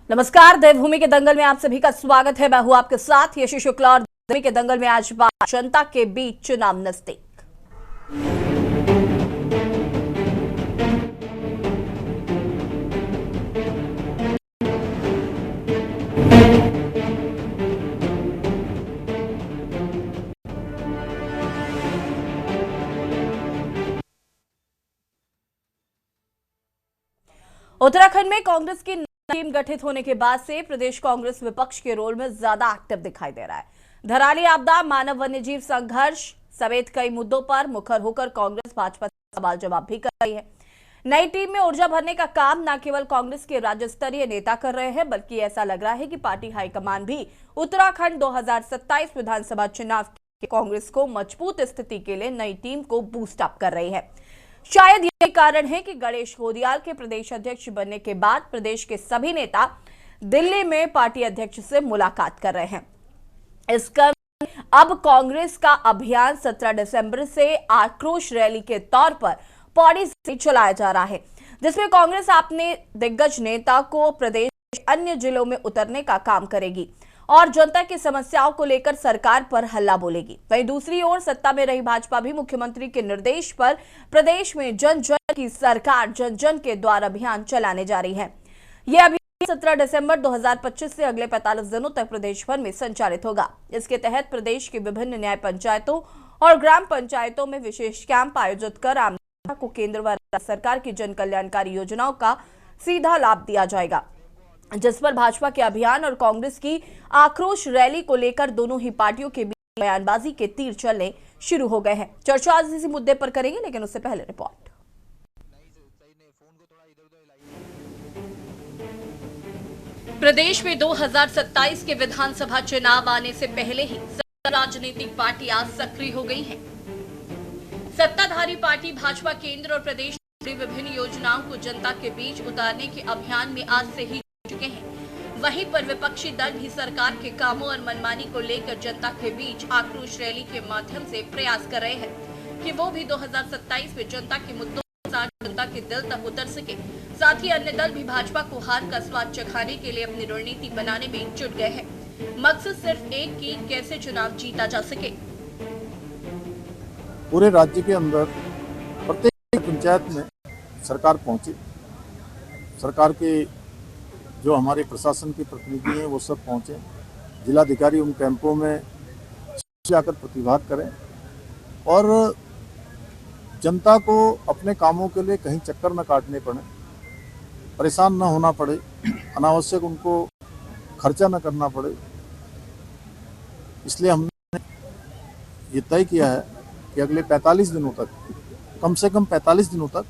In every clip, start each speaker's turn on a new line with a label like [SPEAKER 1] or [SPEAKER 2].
[SPEAKER 1] नमस्कार, देवभूमि के दंगल में आप सभी का स्वागत है। मैं हूं आपके साथ यशी शुक्ला और देवभूमि के दंगल में आज बात जनता के बीच चुनाव नजदीक। उत्तराखंड में कांग्रेस की टीम गठित होने के बाद से प्रदेश कांग्रेस विपक्ष के रोल में ज्यादा एक्टिव दिखाई दे रहा है। धराली आपदा, मानव वन्यजीव संघर्ष समेत कई मुद्दों पर मुखर होकर कांग्रेस भाजपा से सवाल जवाब भी कर रही है। नई टीम में ऊर्जा भरने का काम न केवल कांग्रेस के राज्य स्तरीय नेता कर रहे हैं, बल्कि ऐसा लग रहा है कि पार्टी हाईकमान भी उत्तराखंड 2027 विधानसभा चुनाव के कांग्रेस को मजबूत स्थिति के लिए नई टीम को बूस्ट अप कर रही है। शायद यही कारण है कि गणेश घोडियाल के प्रदेश अध्यक्ष बनने के बाद प्रदेश के सभी नेता दिल्ली में पार्टी अध्यक्ष से मुलाकात कर रहे हैं। इस क्रम में अब कांग्रेस का अभियान 17 दिसंबर से आक्रोश रैली के तौर पर पौड़ी से चलाया जा रहा है, जिसमें कांग्रेस अपने दिग्गज नेता को प्रदेश के अन्य जिलों में उतरने का काम करेगी और जनता की समस्याओं को लेकर सरकार पर हल्ला बोलेगी। वहीं दूसरी ओर सत्ता में रही भाजपा भी मुख्यमंत्री के निर्देश पर प्रदेश में जन जन की सरकार, जन जन के द्वार अभियान चलाने जा रही है। यह अभियान 17 दिसंबर 2025 से अगले 45 दिनों तक प्रदेश भर में संचालित होगा। इसके तहत प्रदेश की विभिन्न न्याय पंचायतों और ग्राम पंचायतों में विशेष कैंप आयोजित कर आम जनता को केंद्र व राज्य सरकार की जन कल्याणकारी योजनाओं का सीधा लाभ दिया जाएगा, जिस पर भाजपा के अभियान और कांग्रेस की आक्रोश रैली को लेकर दोनों ही पार्टियों के बीच बयानबाजी के तीर चलने शुरू हो गए हैं। चर्चा आज इसी मुद्दे पर करेंगे, लेकिन उससे पहले रिपोर्ट। प्रदेश में 2027 के विधानसभा चुनाव आने से पहले ही राजनीतिक पार्टियां सक्रिय हो गई हैं। सत्ताधारी पार्टी भाजपा केंद्र और प्रदेश की विभिन्न योजनाओं को जनता के बीच उतारने के अभियान में आज से ही चुके हैं। वहीं पर विपक्षी दल भी सरकार के कामों और मनमानी को लेकर जनता के बीच आक्रोश रैली के माध्यम से प्रयास कर रहे हैं कि वो भी 2027 में जनता के मुद्दों के साथ जनता के दिल तक उतर सके। साथ ही अन्य दल भी भाजपा को हार का स्वाद चखाने के लिए अपनी रणनीति बनाने में जुट गए हैं। मकसद सिर्फ एक की, कैसे चुनाव जीता जा सके।
[SPEAKER 2] पूरे राज्य के अंदर प्रत्येक पंचायत में सरकार पहुंची, सरकार के जो हमारे प्रशासन के प्रतिनिधि हैं वो सब पहुंचे, जिलाधिकारी उन कैंपों में जाकर प्रतिभाग करें और जनता को अपने कामों के लिए कहीं चक्कर न काटने पड़े, परेशान न होना पड़े, अनावश्यक उनको खर्चा न करना पड़े। इसलिए हमने ये तय किया है कि अगले 45 दिनों तक, कम से कम 45 दिनों तक,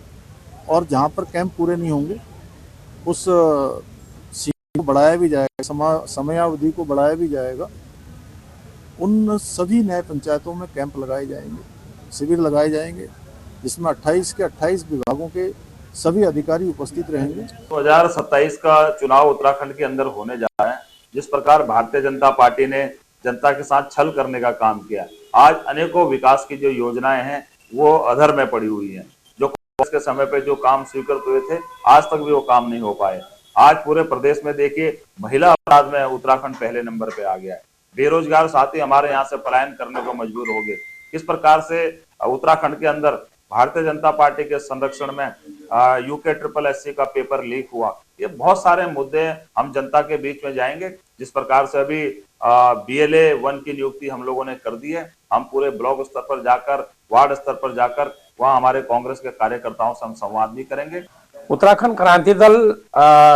[SPEAKER 2] और जहाँ पर कैंप पूरे नहीं होंगे उस को बढ़ाया भी जाएगा, समयावधि को बढ़ाया भी जाएगा। उन सभी नए पंचायतों में कैंप लगाए जाएंगे, शिविर लगाए जाएंगे, जिसमें 28 के 28 विभागों के सभी अधिकारी उपस्थित रहेंगे।
[SPEAKER 3] 2027 का चुनाव उत्तराखंड के अंदर होने जा रहा है। जिस प्रकार भारतीय जनता पार्टी ने जनता के साथ छल करने का काम किया, आज अनेकों विकास की जो योजनाएं हैं वो अधर में पड़ी हुई हैं। जो कांग्रेस के समय पे जो काम स्वीकृत हुए थे, आज तक भी वो काम नहीं हो पाए। आज पूरे प्रदेश में देखिए, महिला अपराध में उत्तराखंड पहले नंबर पे आ गया है। बेरोजगार साथी हमारे यहाँ से पलायन करने को मजबूर हो गए। किस प्रकार से उत्तराखंड के अंदर भारतीय जनता पार्टी के संरक्षण में UKSSC का पेपर लीक हुआ, ये बहुत सारे मुद्दे हम जनता के बीच में जाएंगे। जिस प्रकार से अभी BLA 1 की नियुक्ति हम लोगों ने कर दी है, हम पूरे ब्लॉक स्तर पर जाकर, वार्ड स्तर पर जाकर वहाँ हमारे कांग्रेस के कार्यकर्ताओं से हम संवाद भी करेंगे।
[SPEAKER 4] उत्तराखंड क्रांति दल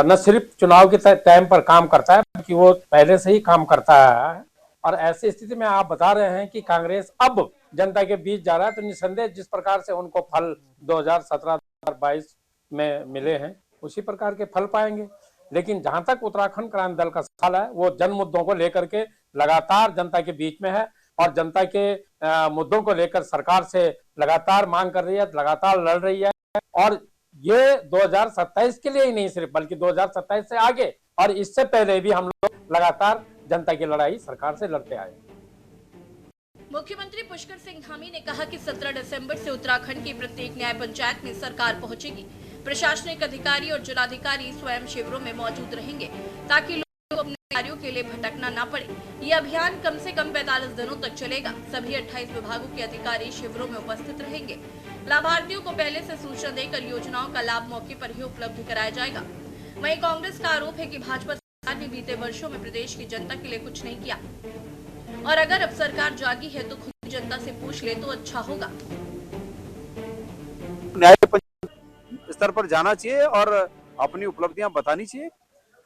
[SPEAKER 4] न सिर्फ चुनाव के टाइम पर काम करता है, बल्कि वो पहले से ही काम करता है। और ऐसी स्थिति में आप बता रहे हैं कि कांग्रेस अब जनता के बीच जा रहा है, तो निसंदेह जिस प्रकार से उनको फल 2017-2022 में मिले हैं, उसी प्रकार के फल पाएंगे। लेकिन जहां तक उत्तराखंड क्रांति दल का सवाल है, वो जन मुद्दों को लेकर के लगातार जनता के बीच में है और जनता के मुद्दों को लेकर सरकार से लगातार मांग कर रही है, लगातार लड़ रही है। और ये 2027 के लिए ही नहीं सिर्फ, बल्कि 2027 से आगे और इससे पहले भी हम लोग लगातार जनता की लड़ाई सरकार से लड़ते आए।
[SPEAKER 1] मुख्यमंत्री पुष्कर सिंह धामी ने कहा कि 17 दिसंबर से उत्तराखंड की प्रत्येक न्याय पंचायत में सरकार पहुंचेगी। प्रशासनिक अधिकारी और जिलाधिकारी स्वयं शिविरों में मौजूद रहेंगे ताकि लोगों को अपने कार्यों के लिए भटकना न पड़े। ये अभियान कम से कम 45 दिनों तक चलेगा। सभी 28 विभागों के अधिकारी शिविरों में उपस्थित रहेंगे। लाभार्थियों को पहले से सूचना देकर योजनाओं का लाभ मौके पर ही उपलब्ध कराया जाएगा। वहीं कांग्रेस का आरोप है कि भाजपा सरकार ने बीते वर्षों में प्रदेश की जनता के लिए कुछ नहीं किया और अगर अब सरकार जागी है तो खुद जनता से पूछ ले तो अच्छा होगा।
[SPEAKER 5] न्याय स्तर पर जाना चाहिए और अपनी उपलब्धियां बतानी चाहिए।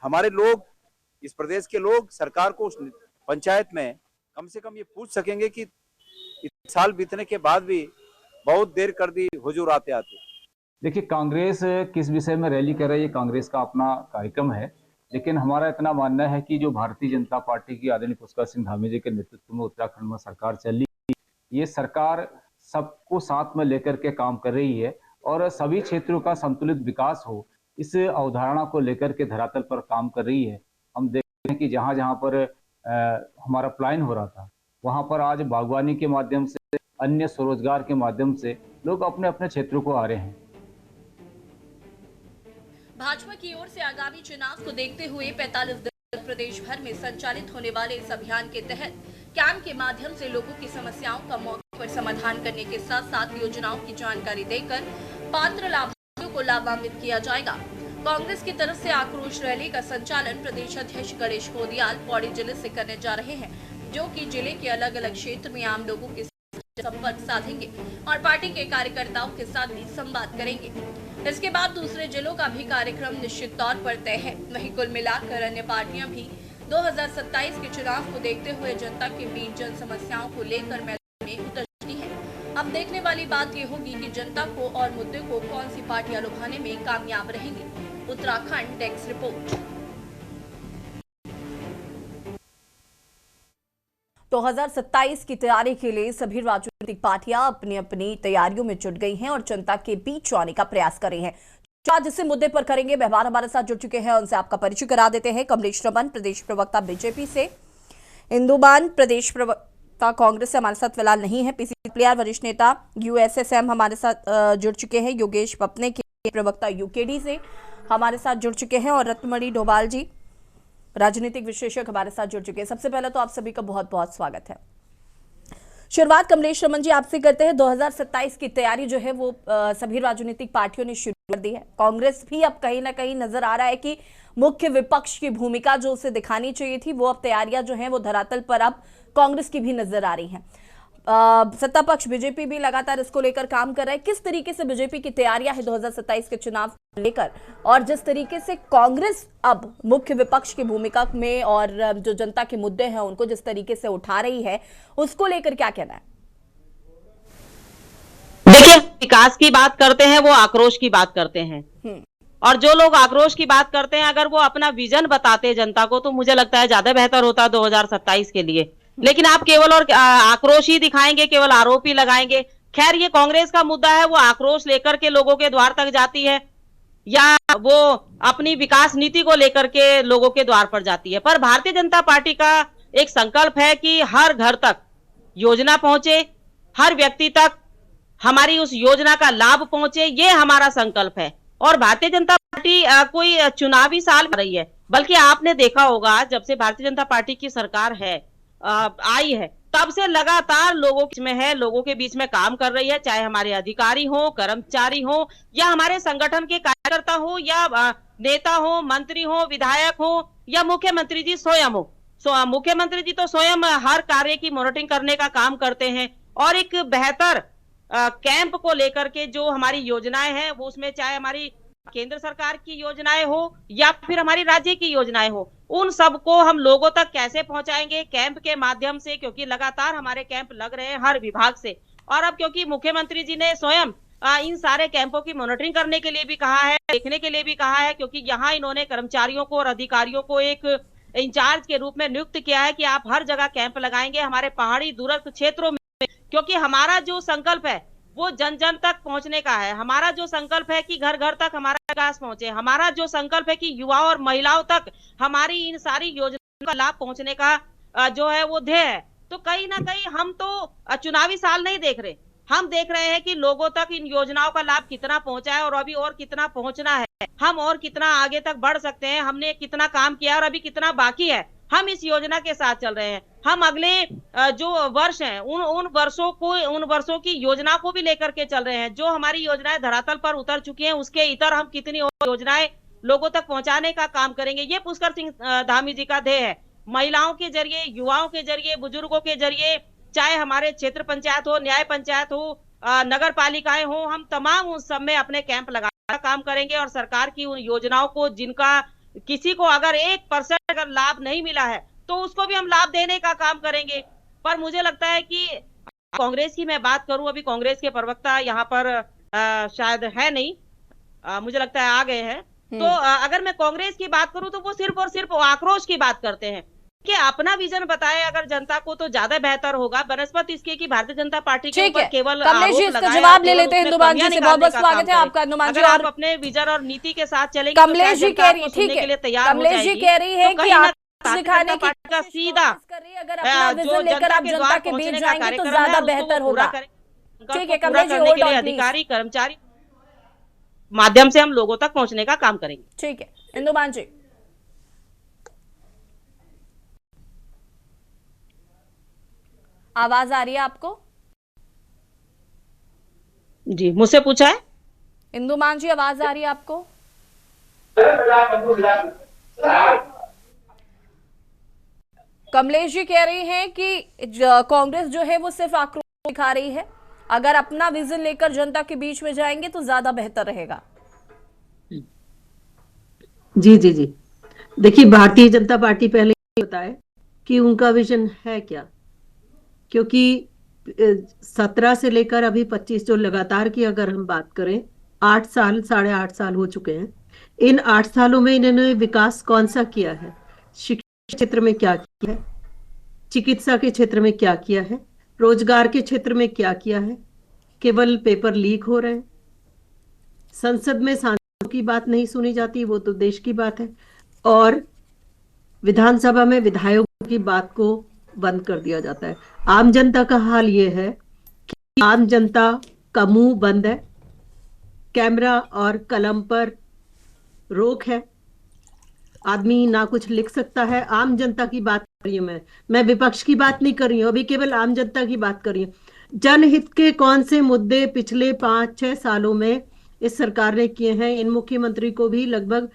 [SPEAKER 5] हमारे लोग, इस प्रदेश के लोग सरकार को उस पंचायत में कम से कम ये पूछ सकेंगे कि इतने साल बीतने के बाद भी बहुत देर कर दी हुजूर आते आते।
[SPEAKER 6] देखिए, कांग्रेस किस विषय में रैली कर रही है, कांग्रेस का अपना कार्यक्रम है, लेकिन हमारा इतना मानना है कि जो भारतीय जनता पार्टी की आदरणीय पुष्कर सिंह धामी जी के नेतृत्व में उत्तराखंड में सरकार चल रही है, ये सरकार सबको साथ में लेकर के काम कर रही है और सभी क्षेत्रों का संतुलित विकास हो, इस अवधारणा को लेकर के धरातल पर काम कर रही है। हम देख रहे हैं कि जहाँ जहाँ पर हमारा पलायन हो रहा था, वहाँ पर आज बागवानी के माध्यम से, अन्य स्वरोजगार के माध्यम से लोग अपने अपने क्षेत्रों को आ रहे हैं।
[SPEAKER 1] भाजपा की ओर से आगामी चुनाव को देखते हुए 45 दिन तक प्रदेश भर में संचालित होने वाले इस अभियान के तहत कैंप के माध्यम से लोगों की समस्याओं का मौके पर समाधान करने के साथ साथ योजनाओं की जानकारी देकर पात्र लाभार्थियों को लाभान्वित किया जाएगा। कांग्रेस की तरफ से आक्रोश रैली का संचालन प्रदेश अध्यक्ष गणेश कोदियाल पौड़ी जिले से करने जा रहे हैं, जो कि जिले के अलग अलग क्षेत्र में आम लोगों के संपर्क साधेंगे और पार्टी के कार्यकर्ताओं के साथ भी संवाद करेंगे। इसके बाद दूसरे जिलों का भी कार्यक्रम निश्चित तौर पर तय है। वहीं कुल मिलाकर अन्य पार्टियां भी 2027 के चुनाव को देखते हुए जनता के बीच जन समस्याओं को लेकर मैदान में उतर चुकी है। अब देखने वाली बात ये होगी कि जनता को और मुद्दे को कौन सी पार्टियां लुभाने में कामयाब रहेंगी। Uttarakhand desk report. 2027 की तैयारी के लिए सभी राजनीतिक पार्टियां अपनी अपनी तैयारियों में जुट गई हैं और जनता के बीच आने का प्रयास कर रही हैं। आज इस मुद्दे पर करेंगे मेहमान हमारे साथ जुड़ चुके हैं, उनसे आपका परिचय करा देते हैं। कमलेश रमन, प्रदेश प्रवक्ता बीजेपी से, इंदुबान, प्रदेश प्रवक्ता कांग्रेस से हमारे साथ फिलहाल नहीं है। पीसीसी प्लेयर, वरिष्ठ नेता यूएसएसएम हमारे साथ जुड़ चुके हैं। योगेश पपने के प्रवक्ता यूकेडी से हमारे साथ जुड़ चुके हैं और रत्नमणि डोभाल जी, राजनीतिक विश्लेषक, हमारे साथ जुड़ चुके हैं। सबसे पहले तो आप सभी का बहुत बहुत स्वागत है। शुरुआत कमलेश रमन जी आपसे करते हैं। 2027 की तैयारी जो है वो सभी राजनीतिक पार्टियों ने शुरू कर दी है। कांग्रेस भी अब कहीं ना कहीं नजर आ रहा है कि मुख्य विपक्ष की भूमिका जो उसे दिखानी चाहिए थी, वो अब तैयारियां जो हैं वो धरातल पर अब कांग्रेस की भी नजर आ रही हैं। सत्ता पक्ष बीजेपी भी लगातार इसको लेकर काम कर रहा है। किस तरीके से बीजेपी की तैयारियां है 2027 के चुनाव को लेकर, और जिस तरीके से कांग्रेस अब मुख्य विपक्ष की भूमिका में और जो जनता के मुद्दे हैं उनको जिस तरीके से उठा रही है, उसको लेकर क्या कहना है?
[SPEAKER 7] देखिए, विकास की बात करते हैं वो आक्रोश की बात करते हैं, और जो लोग आक्रोश की बात करते हैं अगर वो अपना विजन बताते जनता को तो मुझे लगता है ज्यादा बेहतर होता 2027 के लिए। लेकिन आप केवल और आक्रोश ही दिखाएंगे, केवल आरोप ही लगाएंगे। खैर, ये कांग्रेस का मुद्दा है, वो आक्रोश लेकर के लोगों के द्वार तक जाती है या वो अपनी विकास नीति को लेकर के लोगों के द्वार पर जाती है। पर भारतीय जनता पार्टी का एक संकल्प है कि हर घर तक योजना पहुंचे, हर व्यक्ति तक हमारी उस योजना का लाभ पहुंचे, ये हमारा संकल्प है। और भारतीय जनता पार्टी कोई चुनावी साल में रही है, बल्कि आपने देखा होगा जब से भारतीय जनता पार्टी की सरकार है आई है तब से लगातार लोगों में है, लोगों के बीच में काम कर रही है, चाहे हमारे अधिकारी हो, कर्मचारी हो, या हमारे संगठन के कार्यकर्ता हो, या नेता हो, मंत्री हो, विधायक हो, या मुख्यमंत्री जी स्वयं हो। मुख्यमंत्री जी तो स्वयं हर कार्य की मॉनिटरिंग करने का काम करते हैं और एक बेहतर कैंप को लेकर के जो हमारी योजनाएं हैं वो उसमें चाहे हमारी केंद्र सरकार की योजनाएं हो या फिर हमारी राज्य की योजनाएं हो, उन सबको हम लोगों तक कैसे पहुंचाएंगे कैंप के माध्यम से, क्योंकि लगातार हमारे कैंप लग रहे हैं हर विभाग से। और अब क्योंकि मुख्यमंत्री जी ने स्वयं इन सारे कैंपों की मॉनिटरिंग करने के लिए भी कहा है, देखने के लिए भी कहा है, क्योंकि यहाँ इन्होंने कर्मचारियों को और अधिकारियों को एक इंचार्ज के रूप में नियुक्त किया है कि आप हर जगह कैंप लगाएंगे हमारे पहाड़ी दूरस्थ क्षेत्रों में, क्योंकि हमारा जो संकल्प है वो जन जन तक पहुंचने का है। हमारा जो संकल्प है कि घर घर तक हमारा विकास पहुंचे, हमारा जो संकल्प है कि युवाओं और महिलाओं तक हमारी इन सारी योजनाओं का लाभ पहुंचने का जो है वो ध्येय है। तो कहीं ना कहीं हम तो चुनावी साल नहीं देख रहे, हम देख रहे हैं कि लोगों तक इन योजनाओं का लाभ कितना पहुंचा है और अभी और कितना पहुंचना है, हम और कितना आगे तक बढ़ सकते हैं, हमने कितना काम किया और अभी कितना बाकी है। हम इस योजना के साथ चल रहे हैं। हम अगले जो वर्ष हैं उन वर्षों की योजना को भी लेकर के चल रहे हैं। जो हमारी योजनाएं धरातल पर उतर चुकी हैं उसके इतर हम कितनी और योजनाएं लोगों तक पहुंचाने का काम करेंगे। ये पुष्कर सिंह धामी जी का ध्येय है। महिलाओं के जरिए, युवाओं के जरिए, बुजुर्गों के जरिए, चाहे हमारे क्षेत्र पंचायत हो, न्याय पंचायत हो, नगर पालिकाएं हो, हम तमाम उन सब में अपने कैंप लगाने का काम करेंगे और सरकार की उन योजनाओं को, जिनका किसी को अगर 1% अगर लाभ नहीं मिला है तो उसको भी हम लाभ देने का काम करेंगे। पर मुझे लगता है कि कांग्रेस की मैं बात करूं, अभी कांग्रेस के प्रवक्ता यहाँ पर शायद है नहीं, मुझे लगता है आ गए हैं। तो अगर मैं कांग्रेस की बात करूं तो वो सिर्फ और सिर्फ आक्रोश की बात करते हैं कि अपना विजन बताए अगर जनता को तो ज्यादा बेहतर होगा, बनस्पत इसके कि भारतीय जनता पार्टी के ऊपर केवल
[SPEAKER 1] कमलेश जी इसका जवाब ले लेते हैं। हिंदुमान जी से बहुत बहुत स्वागत है आपका। हिंदुमान जी,
[SPEAKER 7] आप अपने विजन और नीति के साथ चलेंगे
[SPEAKER 1] कमलेश जी कह रही, ठीक है, कमलेश जी कह रही है कि आप दिखाने की
[SPEAKER 7] का सीधा
[SPEAKER 1] अगर अपना विजन लेकर आप जनता के बीच जाएंगे तो ज्यादा बेहतर होगा। ठीक है कमलेश जी, होल्ड ऑन
[SPEAKER 7] अधिकारी कर्मचारी माध्यम से हम लोगों तक पहुंचने का काम करेंगे।
[SPEAKER 1] ठीक है हिंदुमान जी। आवाज आ रही है आपको?
[SPEAKER 7] जी मुझसे पूछा है
[SPEAKER 1] इंदुमान जी, आवाज आ रही है आपको? कमलेश जी कह रही हैं कि कांग्रेस जो है वो सिर्फ आक्रोश दिखा रही है, अगर अपना विजन लेकर जनता के बीच में जाएंगे तो ज्यादा बेहतर रहेगा।
[SPEAKER 8] जी जी जी, देखिए भारतीय जनता पार्टी पहले बताए कि उनका विजन है क्या, क्योंकि 17 से लेकर अभी 25 जो लगातार की अगर हम बात करें, 8 साल 8.5 साल हो चुके हैं। इन 8 सालों में इन्होंने विकास कौन सा किया है? शिक्षा क्षेत्र में क्या किया है, चिकित्सा के क्षेत्र में क्या किया है, रोजगार के क्षेत्र में क्या किया है? केवल पेपर लीक हो रहे हैं। संसद में सांसदों की बात नहीं सुनी जाती, वो तो देश की बात है, और विधानसभा में विधायकों की बात को बंद कर दिया जाता है। आम जनता का हाल ये है कि आम जनता का मुंह बंद है, कैमरा और कलम पर रोक है, आदमी ना कुछ लिख सकता है। आम जनता की बात कर रही हूं मैं विपक्ष की बात नहीं कर रही हूं, अभी केवल आम जनता की बात कर रही हूं। जनहित के कौन से मुद्दे पिछले 5-6 सालों में इस सरकार ने किए हैं? इन मुख्यमंत्री को भी लगभग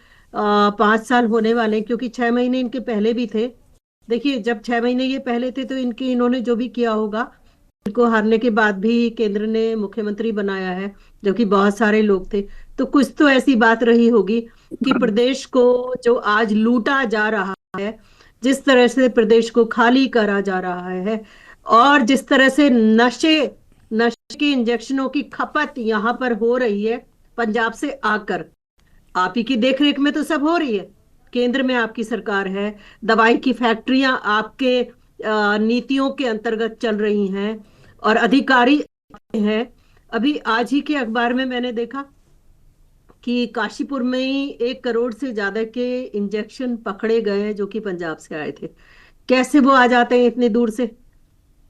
[SPEAKER 8] 5 साल होने वाले, क्योंकि 6 महीने इनके पहले भी थे। देखिए जब 6 महीने ये पहले थे तो इन्होंने जो भी किया होगा, इनको हारने के बाद भी केंद्र ने मुख्यमंत्री बनाया है, जबकि बहुत सारे लोग थे, तो कुछ तो ऐसी बात रही होगी कि प्रदेश को जो आज लूटा जा रहा है, जिस तरह से प्रदेश को खाली करा जा रहा है, और जिस तरह से नशे के इंजेक्शनों की खपत यहाँ पर हो रही है पंजाब से आकर, आप ही की देखरेख में तो सब हो रही है। केंद्र में आपकी सरकार है, दवाई की फैक्ट्रियां आपके नीतियों के अंतर्गत चल रही हैं और अधिकारी हैं। अभी आज ही के अखबार में मैंने देखा कि काशीपुर में ही 1 करोड़ से ज्यादा के इंजेक्शन पकड़े गए जो कि पंजाब से आए थे। कैसे वो आ जाते हैं इतनी दूर से,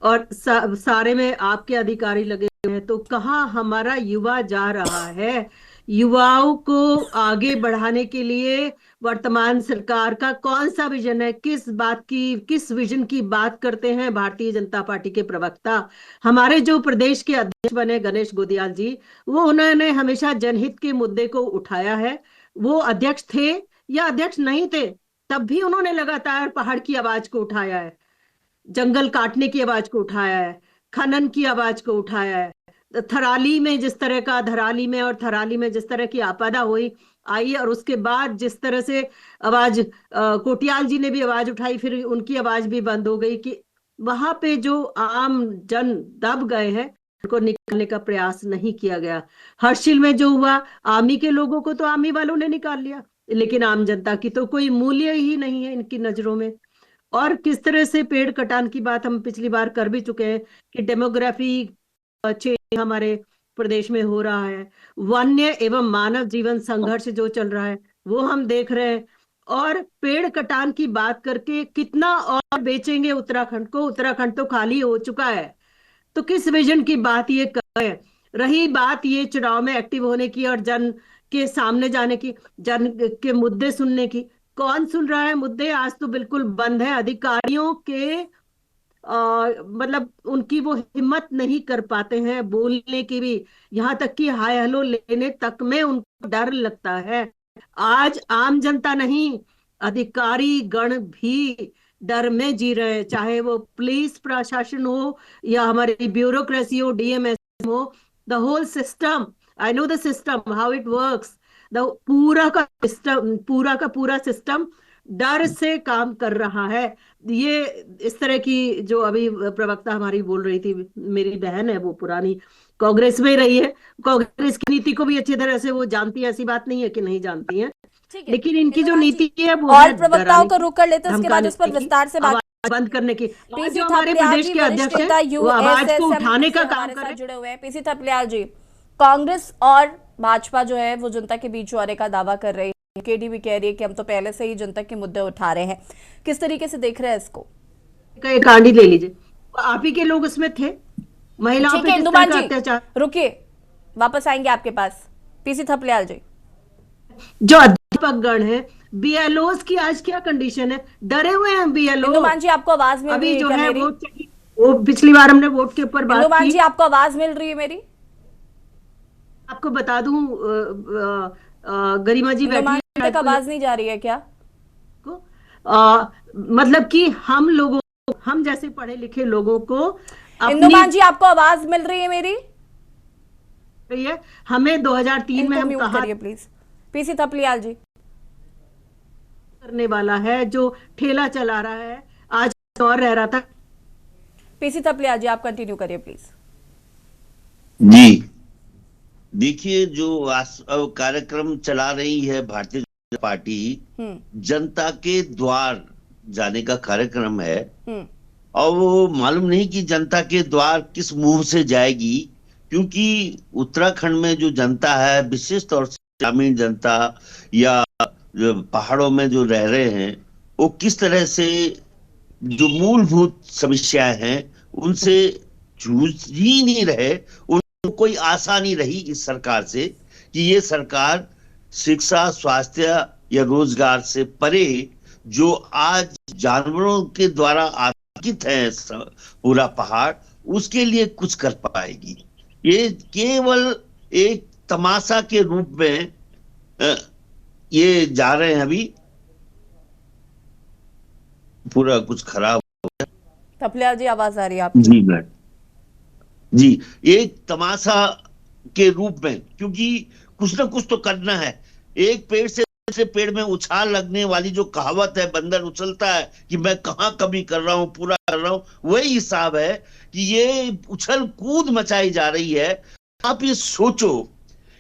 [SPEAKER 8] और सारे में आपके अधिकारी लगे हुए हैं। तो कहाँ हमारा युवा जा रहा है? युवाओं को आगे बढ़ाने के लिए वर्तमान सरकार का कौन सा विजन है? किस विजन की बात करते हैं भारतीय जनता पार्टी के प्रवक्ता? हमारे जो प्रदेश के अध्यक्ष बने गणेश गोदियाल जी, वो उन्होंने हमेशा जनहित के मुद्दे को उठाया है। वो अध्यक्ष थे या अध्यक्ष नहीं थे, तब भी उन्होंने लगातार पहाड़ की आवाज को उठाया है, जंगल काटने की आवाज को उठाया है, खनन की आवाज को उठाया है। धराली में जिस तरह की आपदा आई, और उसके बाद जिस तरह से आवाज कोटियाल जी ने भी आवाज उठाई, फिर उनकी आवाज भी बंद हो गई कि वहां पे जो आम जन दब गए हैं उनको निकालने का प्रयास नहीं किया गया। हर्षिल में जो हुआ, आर्मी के लोगों को तो आर्मी वालों ने निकाल लिया, लेकिन आम जनता की तो कोई मूल्य ही नहीं है इनकी नजरों में। और किस तरह से पेड़ कटान की बात हम पिछली बार कर भी चुके हैं कि डेमोग्राफी चेंज हमारे प्रदेश में हो रहा है, वन्य एवं मानव जीवन संघर्ष जो चल रहा है वो हम देख रहे हैं, और पेड़ कटान की बात करके कितना और बेचेंगे उत्तराखंड को? उत्तराखंड तो खाली हो चुका है। तो किस विजन की बात ये कर गए। रही बात ये चुनाव में एक्टिव होने की और जन के सामने जाने की, जन के मुद्दे सुनने की, कौन सुन रहा है मुद्दे? आज तो बिल्कुल बंद है। अधिकारियों के मतलब उनकी वो हिम्मत नहीं कर पाते हैं बोलने की भी, यहाँ तक कि हाय हेलो लेने तक में उनको डर लगता है। आज आम जनता नहीं, अधिकारी गण भी डर में जी रहे हैं, चाहे वो पुलिस प्रशासन हो या हमारी ब्यूरोक्रेसी हो, डीएमएस हो, the whole system. I know the system how it works. The पूरा का पूरा सिस्टम डर से काम कर रहा है। ये इस तरह की जो अभी प्रवक्ता हमारी बोल रही थी, मेरी बहन है, वो पुरानी कांग्रेस में रही है, कांग्रेस की नीति को भी अच्छी तरह से वो जानती है, ऐसी बात नहीं है कि नहीं जानती है।
[SPEAKER 1] ठीक है,
[SPEAKER 8] लेकिन इनकी जो
[SPEAKER 1] इंदुमान जी,
[SPEAKER 8] नीति है वो
[SPEAKER 1] और
[SPEAKER 8] है
[SPEAKER 1] प्रवक्ताओं
[SPEAKER 8] डराने
[SPEAKER 1] को
[SPEAKER 8] की,
[SPEAKER 1] रुक कर लेते हैं, उसके बाद उस पर
[SPEAKER 8] धमकाने की,
[SPEAKER 1] विस्तार से बात।
[SPEAKER 8] आवाज बंद करने की। और
[SPEAKER 1] पीसी
[SPEAKER 8] जो हमारे
[SPEAKER 1] थपलियाल
[SPEAKER 8] प्रदेश
[SPEAKER 1] जी,
[SPEAKER 8] के
[SPEAKER 1] वरिष्ठ
[SPEAKER 8] अध्यक्ष
[SPEAKER 1] नेता
[SPEAKER 8] हैं वो आवाज को
[SPEAKER 1] यूएसएसएम
[SPEAKER 8] उठाने का
[SPEAKER 1] से
[SPEAKER 8] काम
[SPEAKER 1] हमारे
[SPEAKER 8] कर
[SPEAKER 1] साथ
[SPEAKER 8] रहे हैं।
[SPEAKER 1] जुड़े हुए हैं। पीसी थपलियाल जी, कांग्रेस और भाजपा जो है वो जनता के बीच आने का दावा कर रही है, केडी भी कह रही है कि हम तो पहले से ही जनता के मुद्दे उठा रहे हैं। किस तरीके से देख रहे हैं इसको?
[SPEAKER 8] एक कांड ही ले लीजिए, आप ही के लोग उसमें थे, महिलाओं
[SPEAKER 1] ठीक
[SPEAKER 8] पे
[SPEAKER 1] है
[SPEAKER 8] किस तरह
[SPEAKER 1] इंदुमान
[SPEAKER 8] का
[SPEAKER 1] जी,
[SPEAKER 8] अत्याचार।
[SPEAKER 1] रुकिए, वापस आएंगे आपके पास। पीसी थपलियाल जी,
[SPEAKER 8] जो अध्यापक गण है, बीएलओस की आज क्या कंडीशन है? डरे हुए हैं बीएलओ।
[SPEAKER 1] इंदुमान जी, आपको आवाज मिल रही
[SPEAKER 8] अभी
[SPEAKER 1] है
[SPEAKER 8] जो
[SPEAKER 1] क्या
[SPEAKER 8] है
[SPEAKER 1] मेरी?
[SPEAKER 8] वो पिछली बार हमने वोट के ऊपर बात
[SPEAKER 1] इंदुमान
[SPEAKER 8] की।
[SPEAKER 1] जी, आपको आवाज मिल रही है मेरी?
[SPEAKER 8] आपको बता दूं, गरिमा जी बैठी
[SPEAKER 1] इंदुमान
[SPEAKER 8] है,
[SPEAKER 1] तक आवाज नहीं जा रही है क्या?
[SPEAKER 8] मतलब कि हम जैसे पढ़े लिखे लोगों को
[SPEAKER 1] इंदुमान जी, आपको आवाज मिल रही है मेरी?
[SPEAKER 8] है, हमें 2003 में
[SPEAKER 1] इनको
[SPEAKER 8] हम
[SPEAKER 1] म्यूट
[SPEAKER 8] कहा
[SPEAKER 1] करिए प्लीज। पीसी थपलियाल जी,
[SPEAKER 8] करने वाला है जो ठेला चला रहा है, आज और रह रहा था।
[SPEAKER 1] पीसी थपलियाल जी, आप कंटिन्यू करिए प्लीज।
[SPEAKER 9] जी देखिए, जो कार्यक्रम चला रही है भारतीय जनता पार्टी, जनता के द्वार जाने का कार्यक्रम है, और वो मालूम नहीं कि जनता के द्वार किस मुंह से जाएगी, क्योंकि उत्तराखंड में जो जनता है, विशेष तौर से ग्रामीण जनता या पहाड़ों में जो रह रहे हैं, वो किस तरह से जो मूलभूत समस्याएं हैं उनसे जूझ ही नहीं रहे। उनको कोई आशा नहीं रही इस सरकार से कि ये सरकार शिक्षा, स्वास्थ्य या रोजगार से परे जो आज जानवरों के द्वारा आतंकित है पूरा पहाड़, उसके लिए कुछ कर पाएगी। ये केवल एक तमाशा के रूप में ये जा रहे हैं। अभी पूरा कुछ खराब हो गया।
[SPEAKER 1] थपलियाल जी, आवाज आ रही है आपकी?
[SPEAKER 9] जी मैडम जी, एक तमाशा के रूप में, क्योंकि कुछ ना कुछ तो करना है। एक पेड़ से दूसरे पेड़ में उछाल लगने वाली जो कहावत है, बंदर उछलता है कि मैं कहां कमी कर रहा हूं, पूरा कर रहा हूं, वही हिसाब है कि ये उछल कूद मचाई जा रही है। आप ये सोचो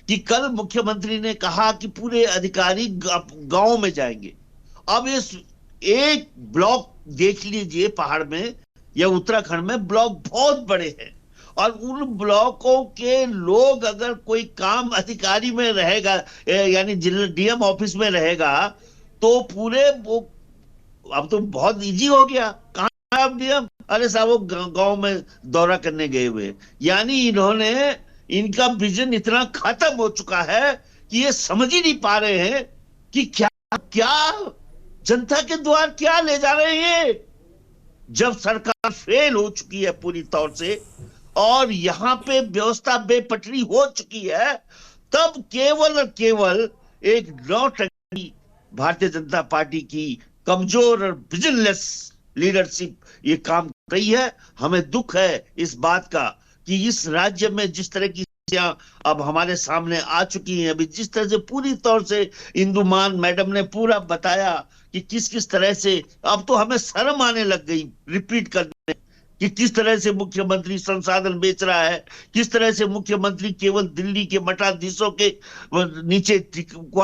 [SPEAKER 9] कि कल मुख्यमंत्री ने कहा कि पूरे अधिकारी गांव में जाएंगे। अब इस एक ब्लॉक देख लीजिए, पहाड़ में या उत्तराखंड में ब्लॉक बहुत बड़े हैं, और उन ब्लॉकों के लोग अगर कोई काम अधिकारी में रहेगा, यानी जिला डीएम ऑफिस में रहेगा, तो पूरे वो अब तो बहुत इजी हो गया। कहां है अब डीएम? अरे साहब वो गांव में दौरा करने गए हुए। यानी इनका विजन इतना खत्म हो चुका है कि ये समझ ही नहीं पा रहे हैं कि क्या क्या जनता के द्वार क्या ले जा रहे हैं। जब सरकार फेल हो चुकी है पूरी तौर से और यहाँ पे व्यवस्था बेपटरी हो चुकी है, तब केवल और केवल एक नौटंकी भारतीय जनता पार्टी की कमजोर और विजनलेस लीडरशिप ये काम कर रही है। हमें दुख है इस बात का कि इस राज्य में जिस तरह की अब हमारे सामने आ चुकी हैं, अभी जिस तरह से पूरी तौर से इंदुमान मैडम ने पूरा बताया कि किस किस तरह से, अब तो हमें शर्म आने लग गई रिपीट करने कि किस तरह से मुख्यमंत्री संसाधन बेच रहा है, किस तरह से मुख्यमंत्री केवल दिल्ली के मठाधीशों के नीचे,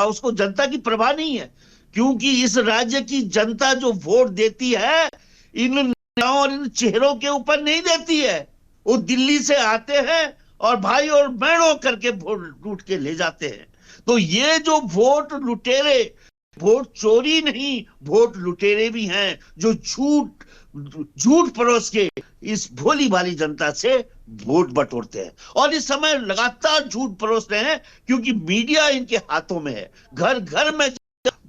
[SPEAKER 9] उसको जनता की परवाह नहीं है। क्योंकि इस राज्य की जनता जो वोट देती है, इन नेताओं और इन चेहरों के ऊपर नहीं देती है। वो दिल्ली से आते हैं और भाई और बहनों करके वोट लूट के ले जाते हैं। तो ये जो वोट लुटेरे, वोट चोरी नहीं, वोट लुटेरे भी हैं, जो झूठ परोस के इस भोली भाली जनता से वोट बटोरते हैं और इस समय लगातार झूठ परोस रहे हैं क्योंकि मीडिया इनके हाथों में है। घर घर में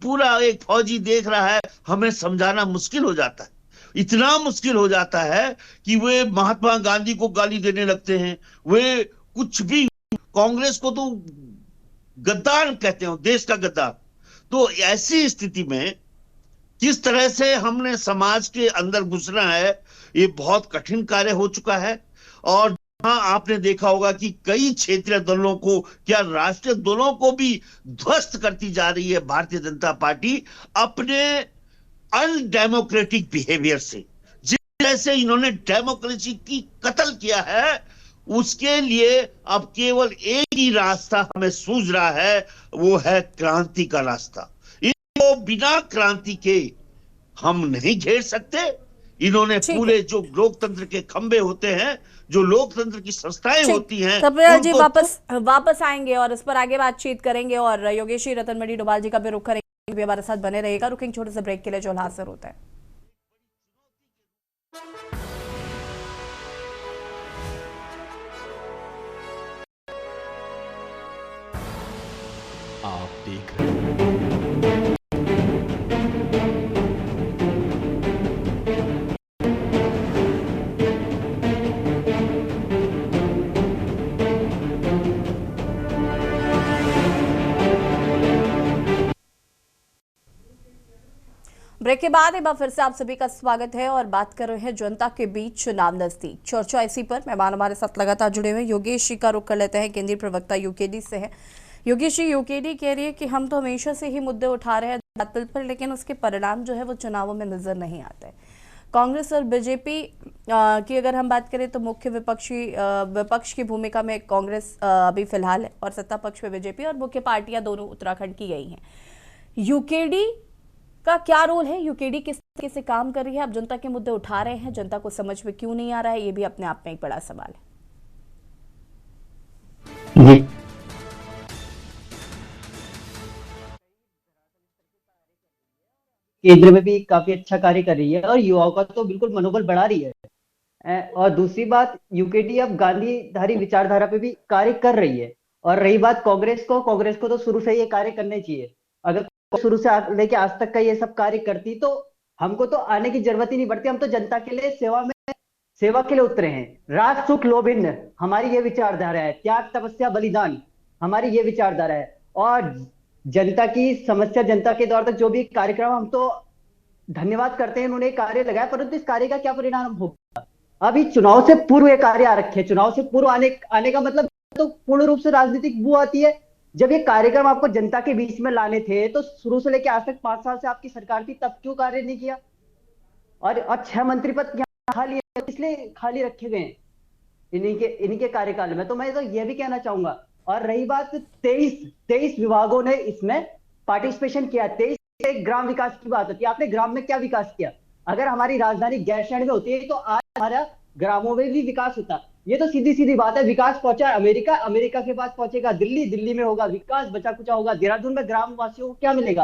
[SPEAKER 9] पूरा एक फौजी देख रहा है, हमें समझाना मुश्किल हो जाता है। इतना मुश्किल हो जाता है कि वे महात्मा गांधी को गाली देने लगते हैं, वे कुछ भी, कांग्रेस को तो गद्दार कहते हो, देश का गद्दार। तो ऐसी स्थिति में किस तरह से हमने समाज के अंदर घुसना है, ये बहुत कठिन कार्य हो चुका है। और हाँ, आपने देखा होगा कि कई क्षेत्रीय दलों को, क्या राष्ट्रीय दलों को भी ध्वस्त करती जा रही है भारतीय जनता पार्टी अपने अनडेमोक्रेटिक बिहेवियर से। जिस तरह से इन्होंने डेमोक्रेसी की कत्ल किया है, उसके लिए अब केवल एक ही रास्ता हमें सूझ रहा है, वो है क्रांति का रास्ता। इनको बिना क्रांति के हम नहीं घेर सकते। इन्होंने पूरे जो लोकतंत्र के खंभे होते हैं, जो लोकतंत्र की संस्थाएं होती हैं,
[SPEAKER 1] सप्रियाल जी वापस आएंगे और इस पर आगे बातचीत करेंगे और योगेश जी, रतनमणि डोभाल जी का भी रुख करेंगे, भी हमारे साथ बने रहेगा। रुकेंगे छोटे से ब्रेक के लिए, जो हासिल होता है।
[SPEAKER 10] आप देख रहे हैं
[SPEAKER 1] ब्रेक के बाद एक बार फिर से आप सभी का स्वागत है और बात कर रहे हैं जनता के बीच चुनाव नजदीक, चर्चा इसी पर। मेहमान हमारे साथ लगातार जुड़े हुए। योगेश जी का रुख कर लेते हैं, केंद्रीय प्रवक्ता यूकेडी से है। योगेश जी, यूकेडी कह रही है कि हम तो हमेशा से ही मुद्दे उठा रहे हैं बातल पर, लेकिन उसके परिणाम जो है वो चुनावों में नजर नहीं आते। कांग्रेस और बीजेपी की अगर हम बात करें तो मुख्य विपक्ष की भूमिका में कांग्रेस अभी फिलहाल है और सत्ता पक्ष में बीजेपी, और मुख्य पार्टियां दोनों उत्तराखंड की गई हैं। यूकेडी का क्या रोल है? यूकेडी किस तरीके से काम कर रही है? आप जनता के मुद्दे उठा रहे हैं, जनता को समझ में क्यों नहीं आ रहा है? ये भी अपने आप में एक बड़ा सवाल है।
[SPEAKER 11] केंद्र में भी काफी अच्छा कार्य कर रही है और युवाओं का तो बिल्कुल मनोबल बढ़ा रही है। और दूसरी बात, यूकेडी अब गांधीधारी विचारधारा पे भी कार्य कर रही है। और रही बात कांग्रेस को तो शुरू से ये कार्य करने चाहिए। अगर शुरू से लेके आज तक का ये सब कार्य करती तो हमको तो आने की जरूरत ही नहीं पड़ती। हम तो जनता के लिए सेवा के लिए उतरे हैं। राज सुख लोभिन्न हमारी ये विचारधारा है, त्याग तपस्या बलिदान हमारी ये विचारधारा है। और जनता की समस्या, जनता के द्वार तक जो भी कार्यक्रम, हम तो धन्यवाद करते हैं उन्होंने कार्य लगाया, परंतु इस कार्य का क्या परिणाम होगा? अभी चुनाव से पूर्व ये कार्य आ रखे। चुनाव से पूर्व आने का मतलब तो पूर्ण रूप से राजनीतिक वो आती है। जब ये कार्यक्रम आपको जनता के बीच में लाने थे तो शुरू से लेकर आज तक 5 साल से आपकी सरकार थी, तब क्यों कार्य नहीं किया? और 6 मंत्री पद खाली, इसलिए खाली रखे गए इन्हीं के कार्यकाल में। तो मैं तो यह भी कहना चाहूंगा। और रही बात 23 विभागों ने इसमें पार्टिसिपेशन किया। 23 ग्राम विकास की बात होती है। आपने ग्राम में क्या विकास किया? अगर हमारी राजधानी गैरसैंण में होती है तो आज हमारा ग्रामों में भी विकास होता। ये तो सीधी सीधी बात है। विकास पहुंचा अमेरिका के पास पहुंचेगा, दिल्ली में होगा विकास, बचा कुचा होगा। देहरादून में ग्राम वासियों को क्या मिलेगा?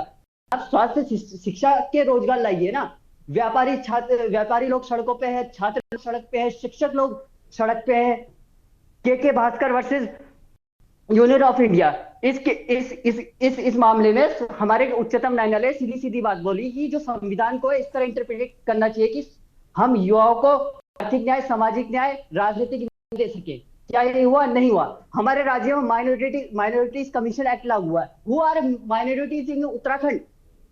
[SPEAKER 11] आप स्वास्थ्य शिक्षा के रोजगार लाइए ना। व्यापारी लोग सड़कों पे है, छात्र सड़क पे है, शिक्षक लोग सड़क पे है। के Bhaskar versus union of India, इस मामले में हमारे उच्चतम न्यायालय सीधी सीधी बात बोली कि जो संविधान को इस तरह इंटरप्रेट करना चाहिए कि हम युवाओं को आर्थिक न्याय, सामाजिक न्याय, राजनीतिक न्याय दे सके। क्या ये हुआ? नहीं हुआ। हमारे राज्य में माइनॉरिटीज कमीशन एक्ट लागू हुआ है। Who are minorities in Uttarakhand?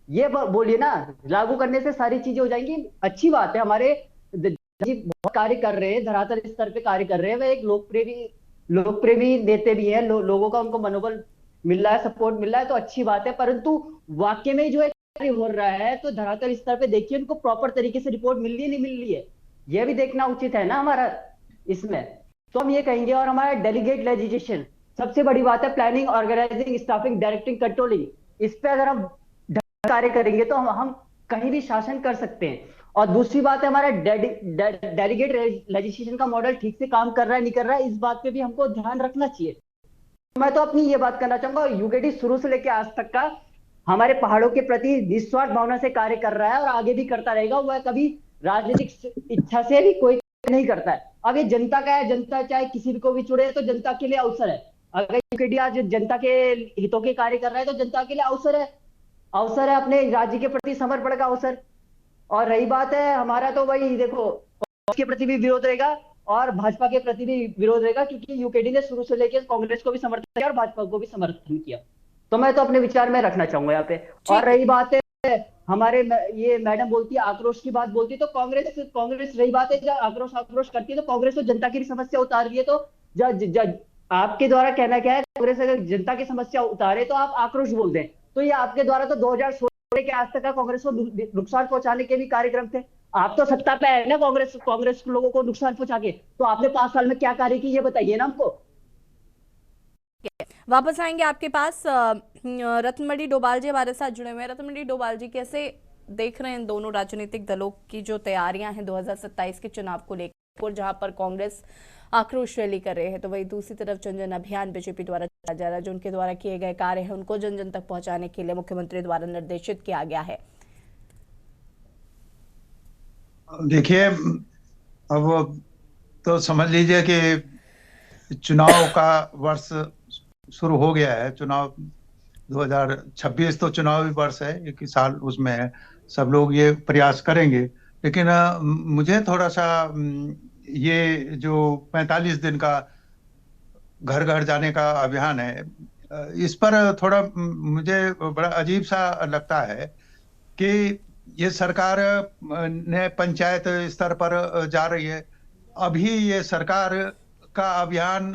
[SPEAKER 11] ये बोलिए ना। लागू करने से सारी चीजें हो जाएंगी। अच्छी बात है, हमारे बहुत कार्य कर रहे हैं, धरातल स्तर पे कार्य कर रहे हैं। वह एक लोकप्रिय नेता भी है। लोगों का उनको मनोबल मिल रहा है, सपोर्ट मिल रहा है, तो अच्छी बात है। परंतु वाकई में जो कार्य हो रहा है तो धरातल स्तर पे देखिए उनको प्रॉपर तरीके से रिपोर्ट मिल रही है, नहीं मिल रही है, यह भी देखना उचित है ना हमारा इसमें। तो हम ये कहेंगे। और हमारा डेलीगेट लेजिस्लेशन सबसे बड़ी बात है। Planning, organising, staffing, directing, controlling, इस पे अगर हम कार्य करेंगे तो हम कहीं भी शासन कर सकते हैं। और दूसरी बात है, हमारा डेलीगेट लेजिस्लेशन का मॉडल ठीक से काम कर रहा है नहीं कर रहा है, इस बात पे भी हमको ध्यान रखना चाहिए। मैं तो अपनी ये बात करना चाहूंगा, यूकेडी शुरू से लेकर आज तक का हमारे पहाड़ों के प्रति निस्वार्थ भावना से कार्य कर रहा है और आगे भी करता रहेगा। वह कभी राजनीतिक इच्छा से भी कोई नहीं करता है। अब ये जनता का है, जनता चाहे किसी को भी चुने तो जनता के लिए अवसर है। अगर यूकेडी आज जनता के हितों के कार्य कर रहा है तो जनता के लिए अवसर है, अवसर है अपने राज्य के प्रति समर्पण का अवसर। और रही बात है हमारा, तो वही देखो कांग्रेस के प्रति भी विरोध रहेगा और भाजपा के प्रति भी विरोध रहेगा, क्योंकि यूकेडी ने शुरू से लेकर कांग्रेस को भी समर्थन किया और भाजपा को भी समर्थन किया। तो मैं तो अपने विचार में रखना चाहूंगा यहाँ पे। और रही बात है हमारे ये मैडम बोलती है आक्रोश की बात बोलती है, तो कांग्रेस रही बात है जब आक्रोश करती है तो कांग्रेस तो जनता की समस्या उतार रही है। तो आपके द्वारा कहना क्या है, कांग्रेस अगर जनता की समस्या उतारे तो आप आक्रोश बोल दें, तो ये आपके द्वारा तो 2016 के आज तक का कांग्रेस को नुकसान पहुंचाने के भी कार्यक्रम थे। आप तो सत्ता पे है ना, कांग्रेस लोगों को नुकसान पहुंचा के, तो आपने 5 साल में क्या कार्य किया ये बताइए ना हमको।
[SPEAKER 1] वापस आएंगे आपके पास। रत्नमणि डोभाल जी हमारे साथ जुड़े हुए हैं। रत्नमणि डोभाल जी, कैसे देख रहे हैं दोनों राजनीतिक दलों की जो तैयारियां हैं 2027 के चुनाव को लेकर, जहां पर कांग्रेस आक्रोश रैली कर रहे हैं तो वही दूसरी तरफ जन जन अभियान बीजेपी द्वारा चलाया जा रहा है, जो उनके द्वारा किए गए कार्य हैं उनको जन जन तक पहुंचाने के लिए मुख्यमंत्री द्वारा निर्देशित किया गया है।
[SPEAKER 12] देखिए, अब तो समझ लीजिए कि चुनाव का वर्ष शुरू हो गया है। चुनाव 2026 तो चुनावी वर्ष है, एक साल उसमें है, सब लोग ये प्रयास करेंगे। लेकिन मुझे थोड़ा सा ये जो 45 दिन का घर घर जाने का अभियान है, इस पर थोड़ा मुझे बड़ा अजीब सा लगता है कि ये सरकार ने पंचायत स्तर पर जा रही है। अभी ये सरकार का अभियान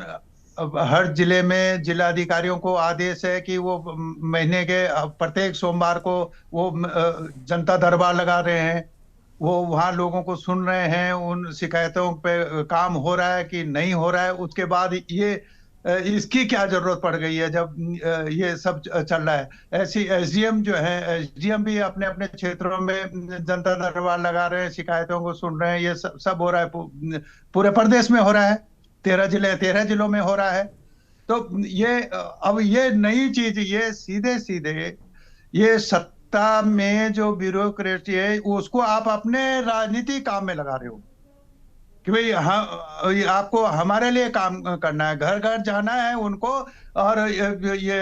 [SPEAKER 12] हर जिले में जिलाधिकारियों को आदेश है कि वो महीने के प्रत्येक सोमवार को वो जनता दरबार लगा रहे हैं, वो वहाँ लोगों को सुन रहे हैं, उन शिकायतों पे काम हो रहा है कि नहीं हो रहा है। उसके बाद ये इसकी क्या जरूरत पड़ गई है जब ये सब चल रहा है। ऐसी एसडीएम जो है, एसडीएम भी अपने अपने क्षेत्रों में जनता दरबार लगा रहे हैं, शिकायतों को सुन रहे हैं। ये सब हो रहा है, पूरे प्रदेश में हो रहा है, 13 जिलों में हो रहा है। तो ये अब ये नई चीज, ये सीधे सीधे ये सत्ता में जो ब्यूरोक्रेसी है उसको आप अपने राजनीतिक काम में लगा रहे हो कि भाई हाँ आपको हमारे लिए काम करना है, घर घर जाना है उनको, और ये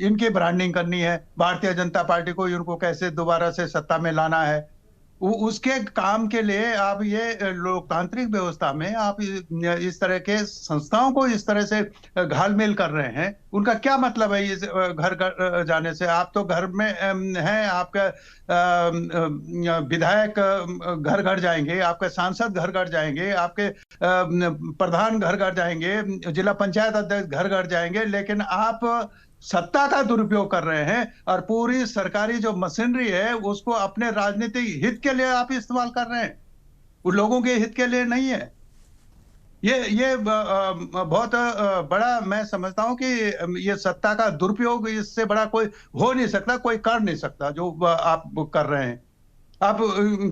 [SPEAKER 12] इनकी ब्रांडिंग करनी है भारतीय जनता पार्टी को, इनको कैसे दोबारा से सत्ता में लाना है। उसके काम के लिए आप ये लोकतांत्रिक व्यवस्था में आप इस तरह के संस्थाओं को इस तरह से घालमेल कर रहे हैं। उनका क्या मतलब है इस घर घर जाने से? आप तो घर में हैं, आपका विधायक घर घर जाएंगे, आपके सांसद घर घर जाएंगे, आपके प्रधान घर घर जाएंगे, जिला पंचायत अध्यक्ष घर घर जाएंगे, लेकिन आप सत्ता का दुरुपयोग कर रहे हैं और पूरी सरकारी जो मशीनरी है उसको अपने राजनीतिक हित के लिए आप इस्तेमाल कर रहे हैं, उन लोगों के हित के लिए नहीं है। ये बहुत बड़ा मैं समझता हूं कि ये सत्ता का दुरुपयोग, इससे बड़ा कोई हो नहीं सकता, कोई कर नहीं सकता जो आप कर रहे हैं। आप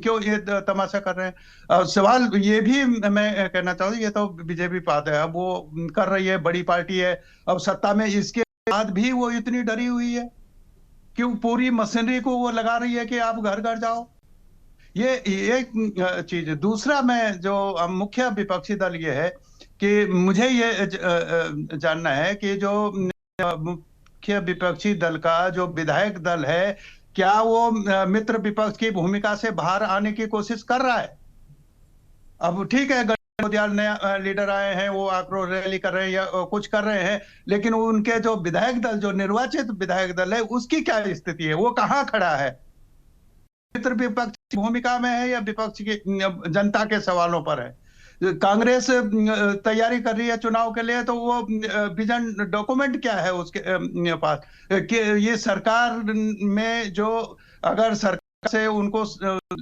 [SPEAKER 12] क्यों ये तमाशा कर रहे हैं? सवाल ये भी मैं कहना चाहूँ, ये तो बीजेपी बात है, अब वो कर रही है, बड़ी पार्टी है, अब सत्ता में, इसके बाद भी वो इतनी डरी हुई है, क्यों पूरी मशीनरी को वो लगा रही है कि आप घर घर जाओ। ये एक चीज है। दूसरा, मैं जो मुख्य विपक्षी दल ये है कि मुझे ये जानना है कि जो मुख्य विपक्षी दल का जो विधायक दल है, क्या वो मित्र विपक्ष की भूमिका से बाहर आने की कोशिश कर रहा है? अब ठीक है, नया लीडर आए हैं, वो आक्रोश रैली कर रहे हैं या कुछ कर रहे हैं, लेकिन उनके जो विधायक दल, जो निर्वाचित विधायक दल है, उसकी क्या स्थिति है? वो कहाँ खड़ा है? मित्र विपक्ष की भूमिका में है या विपक्ष की जनता के सवालों पर है? कांग्रेस तैयारी कर रही है चुनाव के लिए, तो वो विजन डॉक्यूमेंट क्या है उसके पास कि ये सरकार में जो अगर सरकार से उनको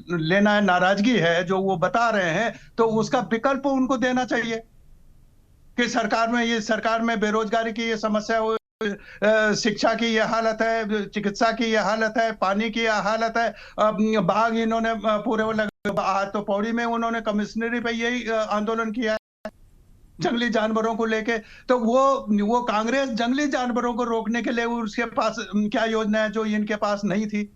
[SPEAKER 12] लेना है, नाराजगी है जो वो बता रहे हैं, तो उसका विकल्प उनको देना चाहिए कि सरकार में बेरोजगारी की ये समस्या हो, शिक्षा की ये हालत है, चिकित्सा की ये हालत है, पानी की ये हालत है। बाघ इन्होंने पूरे आज तो पौड़ी में उन्होंने कमिश्नरी पे यही आंदोलन किया है जंगली जानवरों को लेके। तो वो कांग्रेस जंगली जानवरों को रोकने के लिए उसके पास क्या योजना है जो इनके पास नहीं थी?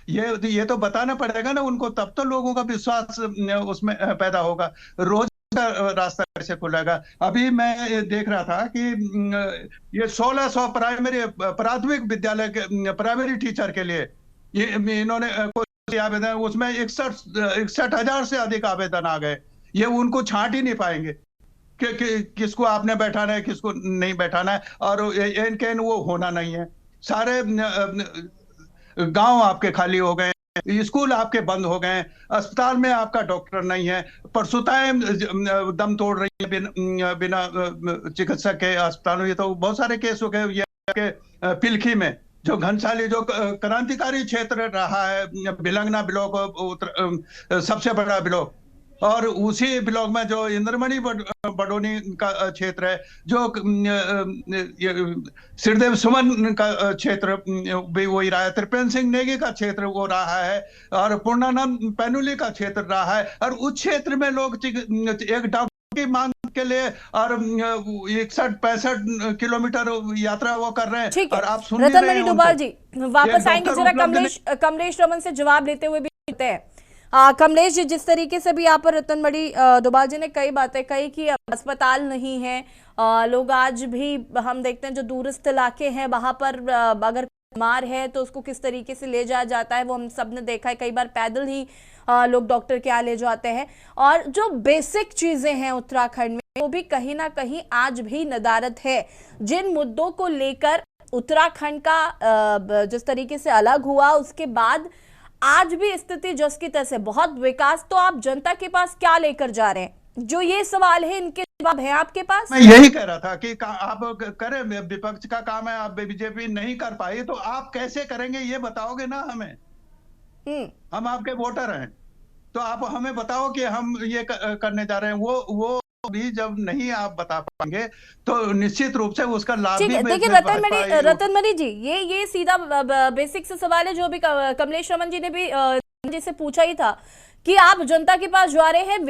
[SPEAKER 12] ये तो बताना पड़ेगा ना उनको, तब तो लोगों का विश्वास उसमें पैदा होगा। रोज रास्ता कैसे खुलेगा? अभी मैं देख रहा था कि ये 1600 प्राथमिक विद्यालय के प्राइमरी टीचर के लिए ये इन्होंने आवेदन, उसमें 61,000 से अधिक आवेदन आ गए। ये उनको छांट ही नहीं पाएंगे कि किसको आपने बैठाना है, किसको नहीं बैठाना है, और एन कैन वो होना नहीं है। सारे गांव आपके खाली हो गए, स्कूल आपके बंद हो गए, अस्पताल में आपका डॉक्टर नहीं है, प्रसूताएं दम तोड़ रही है बिना चिकित्सक के अस्पतालों। ये तो बहुत सारे केस हो गए। ये पिलखी में जो घनसाली, जो क्रांतिकारी क्षेत्र रहा है, भिलंगना ब्लॉक सबसे बड़ा ब्लॉक, और उसी ब्लॉक में जो इंद्रमणि बडोनी का क्षेत्र है, जो श्रीदेव सुमन का क्षेत्र भी वही रहा है, त्रिपेंद्र सिंह नेगी का क्षेत्र वो रहा है, और पूर्णानंद पैनुली का क्षेत्र रहा है। और उस क्षेत्र में लोग एक डॉक्टर की मांग के लिए और 61-65 किलोमीटर यात्रा वो कर रहे हैं। और आप सुन
[SPEAKER 1] रतन मणि डोभाल जी वापस आएंगे, जरा कमलेश रमन से जवाब लेते हुए भी कहते हैं। कमलेश जी, जिस तरीके से भी यहाँ पर रतन मणि डोभाल जी ने कई बातें कही कि अस्पताल नहीं है, लोग आज भी हम देखते हैं जो दूरस्थ इलाके हैं वहां पर अगर बीमार है तो उसको किस तरीके से ले जाया जाता है, वो हम सब ने देखा है। कई बार पैदल ही लोग डॉक्टर के यहाँ ले जाते हैं, और जो बेसिक चीजें हैं उत्तराखंड में वो भी कहीं ना कहीं आज भी नदारद है। जिन मुद्दों को लेकर उत्तराखंड का जिस तरीके से अलग हुआ, उसके बाद आज भी स्थिति जस की तस है। बहुत विकास, तो आप जनता के पास क्या लेकर जा रहे हैं? जो ये सवाल है, इनके जवाब है आपके पास?
[SPEAKER 12] मैं यही कह रहा था कि आप करें, विपक्ष का काम है, आप बीजेपी नहीं कर पाई तो आप कैसे करेंगे ये बताओगे ना हमें। हम आपके वोटर हैं, तो आप हमें बताओ कि हम ये करने जा रहे हैं। वो भी जब नहीं आप बता पाएंगे तो निश्चित रूप से उसका लाभ भी।
[SPEAKER 1] देखिए रतन मणि जी, ये सीधा बेसिक से सवाल है जो भी कमलेश रमन जी ने भी जी से पूछा ही था कि आप जनता के पास जा रहे हैं,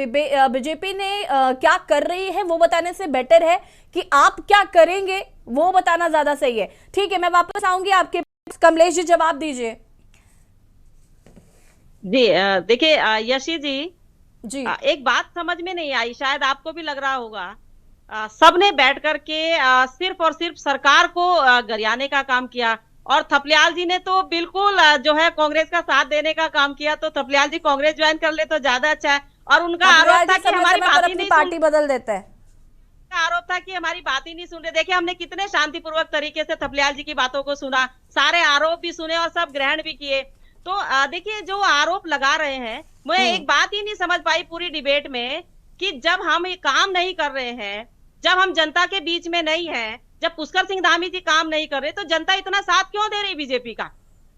[SPEAKER 1] बीजेपी ने क्या कर रही है वो बताने से बेटर है कि आप क्या करेंगे वो बताना ज्यादा सही है। ठीक है, मैं वापस आऊंगी आपके पास। कमलेश जी जवाब दीजिए।
[SPEAKER 7] जी देखिए यशी जी, एक बात समझ में नहीं आई, शायद आपको भी लग रहा होगा। सबने बैठ करके सिर्फ और सिर्फ सरकार को गरियाने का काम किया, और थपलियाल जी ने तो बिल्कुल जो है कांग्रेस का साथ देने का काम किया। तो थपलियाल जी कांग्रेस ज्वाइन कर ले तो ज्यादा अच्छा है। और उनका आरोप था कि हमारी बात ही नहीं,
[SPEAKER 1] पार्टी बदल देता है।
[SPEAKER 7] आरोप था कि हमारी बात ही नहीं सुन रहे। देखिए हमने कितने शांतिपूर्वक तरीके से थपलियाल जी की बातों को सुना, सारे आरोप भी सुने और सब ग्रहण भी किए। तो देखिए जो आरोप लगा रहे हैं, मैं एक बात ही नहीं समझ पाई पूरी डिबेट में कि जब हम ये काम नहीं कर रहे हैं, जब हम जनता के बीच में नहीं है, जब पुष्कर सिंह धामी जी काम नहीं कर रहे, तो जनता इतना साथ क्यों दे रही बीजेपी का?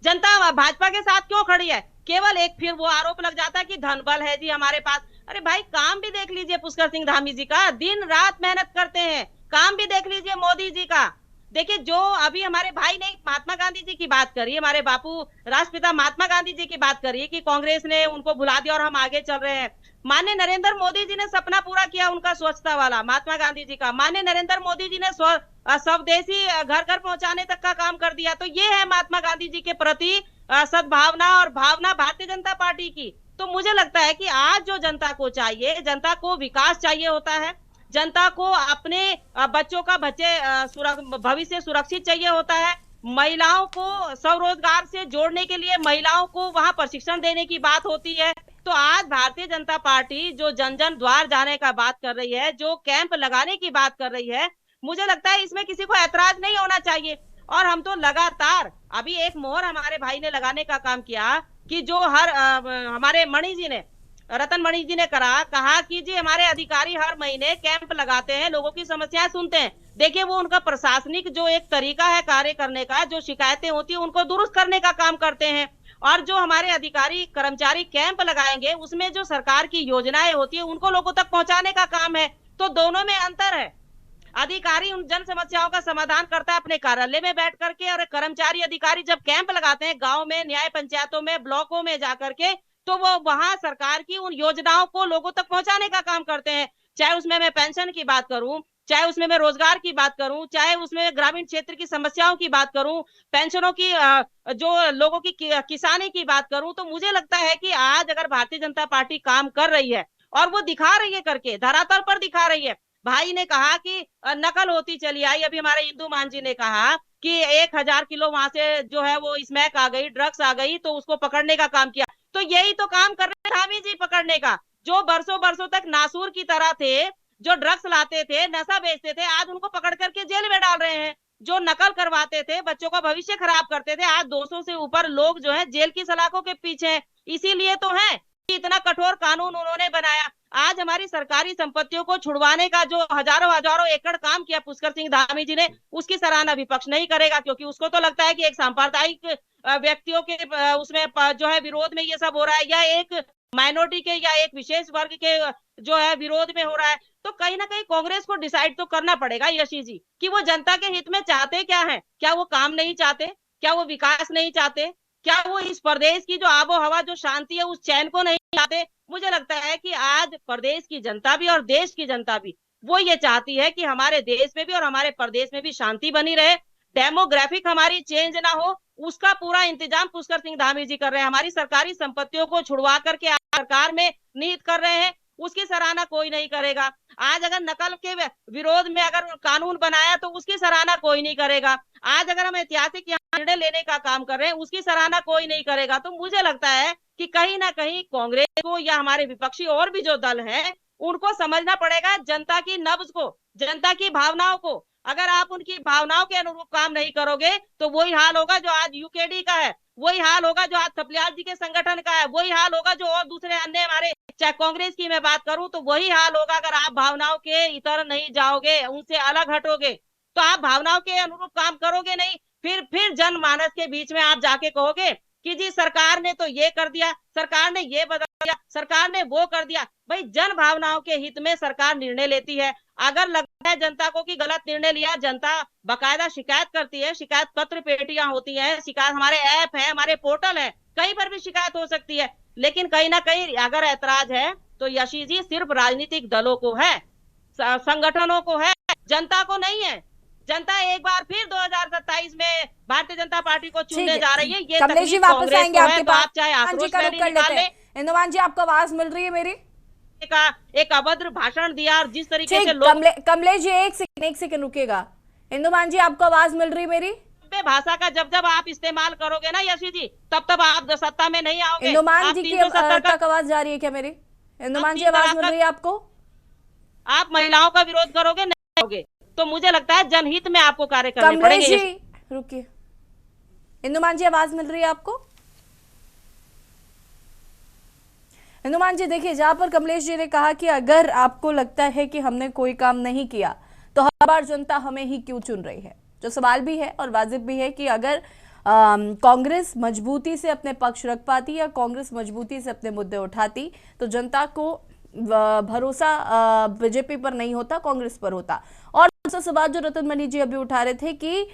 [SPEAKER 7] जनता भाजपा के साथ क्यों खड़ी है? केवल एक फिर वो आरोप लग जाता है कि धनबल है जी हमारे पास। अरे भाई काम भी देख लीजिए पुष्कर सिंह धामी जी का, दिन रात मेहनत करते हैं। काम भी देख लीजिए मोदी जी का। देखिए जो अभी हमारे भाई ने महात्मा गांधी जी की बात करी, हमारे बापू राष्ट्रपिता महात्मा गांधी जी की बात करी कि कांग्रेस ने उनको भुला दिया और हम आगे चल रहे हैं। माननीय नरेंद्र मोदी जी ने सपना पूरा किया उनका स्वच्छता वाला, महात्मा गांधी जी का। माननीय नरेंद्र मोदी जी ने स्वदेशी घर घर पहुंचाने तक का काम कर दिया। तो ये है महात्मा गांधी जी के प्रति सद्भावना और भावना भारतीय जनता पार्टी की। तो मुझे लगता है कि आज जो जनता को चाहिए, जनता को विकास चाहिए होता है, जनता को अपने बच्चों का भविष्य सुरक्षित चाहिए होता है, महिलाओं को स्वरोजगार से जोड़ने के लिए महिलाओं को वहां प्रशिक्षण देने की बात होती है। तो आज भारतीय जनता पार्टी जो जन जन द्वार जाने का बात कर रही है, जो कैंप लगाने की बात कर रही है, मुझे लगता है इसमें किसी को ऐतराज नहीं होना चाहिए। और हम तो लगातार, अभी एक मोहर हमारे भाई ने लगाने का काम किया कि जो हमारे मणि जी ने, रतन मणि जी ने कहा कि जी हमारे अधिकारी हर महीने कैंप लगाते हैं, लोगों की समस्याएं सुनते हैं। देखिए वो उनका प्रशासनिक जो एक तरीका है कार्य करने का, जो शिकायतें होती है उनको दुरुस्त करने का काम करते हैं। और जो हमारे अधिकारी कर्मचारी कैंप लगाएंगे उसमें जो सरकार की योजनाएं होती है उनको लोगों तक पहुंचाने का काम है। तो दोनों में अंतर है। अधिकारी उन जन समस्याओं का समाधान करता है अपने कार्यालय में बैठ करके, और कर्मचारी अधिकारी जब कैंप लगाते हैं गाँव में, न्याय पंचायतों में, ब्लॉकों में जाकर के, तो वो वहां सरकार की उन योजनाओं को लोगों तक पहुंचाने का काम करते हैं। चाहे उसमें मैं पेंशन की बात करूं, चाहे उसमें मैं रोजगार की बात करूं, चाहे उसमें ग्रामीण क्षेत्र की समस्याओं की बात करूं, पेंशनों की, जो लोगों की किसानी की बात करूं। तो मुझे लगता है कि आज अगर भारतीय जनता पार्टी काम कर रही है और वो दिखा रही है करके, धरातल पर दिखा रही है। भाई ने कहा कि नकल होती चली आई, अभी हमारे इंदु मान जी ने कहा कि 1000 किलो वहां से जो है वो स्मैक आ गई, ड्रग्स आ गई, तो उसको पकड़ने का काम किया। तो यही तो काम कर रहे हैं धामी जी, पकड़ने का। जो बरसों बरसों तक नासूर की तरह थे, जो ड्रग्स लाते थे, नशा बेचते थे, आज उनको पकड़ करके जेल में डाल रहे हैं। जो नकल करवाते थे, बच्चों का भविष्य खराब करते थे, आज 200 से ऊपर लोग जो है जेल की सलाखों के पीछे हैं। इसीलिए तो है कि इतना कठोर कानून उन्होंने बनाया। आज हमारी सरकारी संपत्तियों को छुड़वाने का जो हजारों हजारों एकड़ काम किया पुष्कर सिंह धामी जी ने, उसकी सराहना विपक्ष नहीं करेगा, क्योंकि उसको तो लगता है कि एक सांप्रदायिक व्यक्तियों के उसमें जो है विरोध में ये सब हो रहा है, या एक माइनॉरिटी के या एक विशेष वर्ग के जो है विरोध में हो रहा है। तो कहीं ना कहीं कांग्रेस को डिसाइड तो करना पड़ेगा यशी जी कि वो जनता के हित में चाहते क्या है। क्या वो काम नहीं चाहते? क्या वो विकास नहीं चाहते? क्या वो इस प्रदेश की जो आबो हवा, जो शांति है, उस चैन को नहीं चाहते? मुझे लगता है कि आज प्रदेश की जनता भी और देश की जनता भी वो ये चाहती है कि हमारे देश में भी और हमारे प्रदेश में भी शांति बनी रहे, डेमोग्राफिक हमारी चेंज ना हो, उसका पूरा इंतजाम पुष्कर सिंह धामी जी कर रहे हैं। हमारी सरकारी संपत्तियों को छुड़वा करके सरकार में निहित कर रहे हैं, उसकी सराहना कोई नहीं करेगा। आज अगर नकल के विरोध में अगर कानून बनाया तो उसकी सराहना कोई नहीं करेगा। आज अगर हम ऐतिहासिक निर्णय लेने का काम कर रहे हैं, उसकी सराहना कोई नहीं करेगा। तो मुझे लगता है कि कहीं ना कहीं कांग्रेस को या हमारे विपक्षी और भी जो दल हैं, उनको समझना पड़ेगा जनता की नब्ज को, जनता की भावनाओं को। अगर आप उनकी भावनाओं के अनुरूप काम नहीं करोगे तो वही हाल होगा जो आज यूकेडी का है, वही हाल होगा जो आज थपलियाल जी के संगठन का है, वही हाल होगा जो और दूसरे अन्य हमारे, चाहे कांग्रेस की मैं बात करूं तो वही हाल होगा। अगर आप भावनाओं के इतर नहीं जाओगे, उनसे अलग हटोगे, तो आप भावनाओं के अनुरूप काम करोगे नहीं, फिर जनमानस के बीच में आप जाके कहोगे कि जी सरकार ने तो ये कर दिया, सरकार ने ये बदल दिया, सरकार ने वो कर दिया। भाई जन भावनाओं के हित में सरकार निर्णय लेती है। अगर लगता है जनता को कि गलत निर्णय लिया, जनता बाकायदा शिकायत करती है, शिकायत पत्र पेटियां होती है, शिकायत हमारे ऐप है, हमारे पोर्टल है, कहीं पर भी शिकायत हो सकती है। लेकिन कहीं ना कहीं अगर ऐतराज है तो यशी जी सिर्फ राजनीतिक दलों को है, संगठनों को है, जनता को नहीं है। जनता एक बार फिर 2027 में भारतीय जनता पार्टी को चुनने जा रही है। ये
[SPEAKER 1] कमलेश जी वापस आएंगे आपके पास,
[SPEAKER 7] आप चाहे आक्रोश रैली
[SPEAKER 1] कर
[SPEAKER 7] निकाल
[SPEAKER 1] लेते हैं। इंदुमान जी आपको आवाज मिल रही है मेरी?
[SPEAKER 7] का एक अभद्र भाषण दिया और जिस तरीके से लोग,
[SPEAKER 1] कमलेश जी एक सेकंड रुकिएगा। इंदुमान जी आपको आवाज मिल रही मेरी?
[SPEAKER 7] भाषा का जब आप इस्तेमाल करोगे ना यशी जी, तब आप सत्ता में नहीं आओगे।
[SPEAKER 1] इंदुमान जी की तक आवाज जा रही है क्या मेरी? इंदुमान जी आवाज मिल रही है आपको?
[SPEAKER 7] आप महिलाओं का विरोध करोगे, नहीं करोगे, तो मुझे लगता है जनहित में आपको कार्य करने पड़ेंगे।
[SPEAKER 1] रुकिए, इंदुमान जी आवाज मिल रही है आपको? इंदुमान जी देखिए, जहां पर कमलेश जी ने कहा कि अगर आपको लगता है कि हमने कोई काम नहीं किया तो हर बार जनता हमें ही क्यों चुन रही है, जो सवाल भी है और वाजिब भी है कि अगर कांग्रेस मजबूती से अपने पक्ष रख पाती या कांग्रेस मजबूती से अपने मुद्दे उठाती तो जनता को भरोसा बीजेपी पर नहीं होता, कांग्रेस पर होता। और दूसरा सवाल जो रतन मनी जी अभी उठा रहे थे कि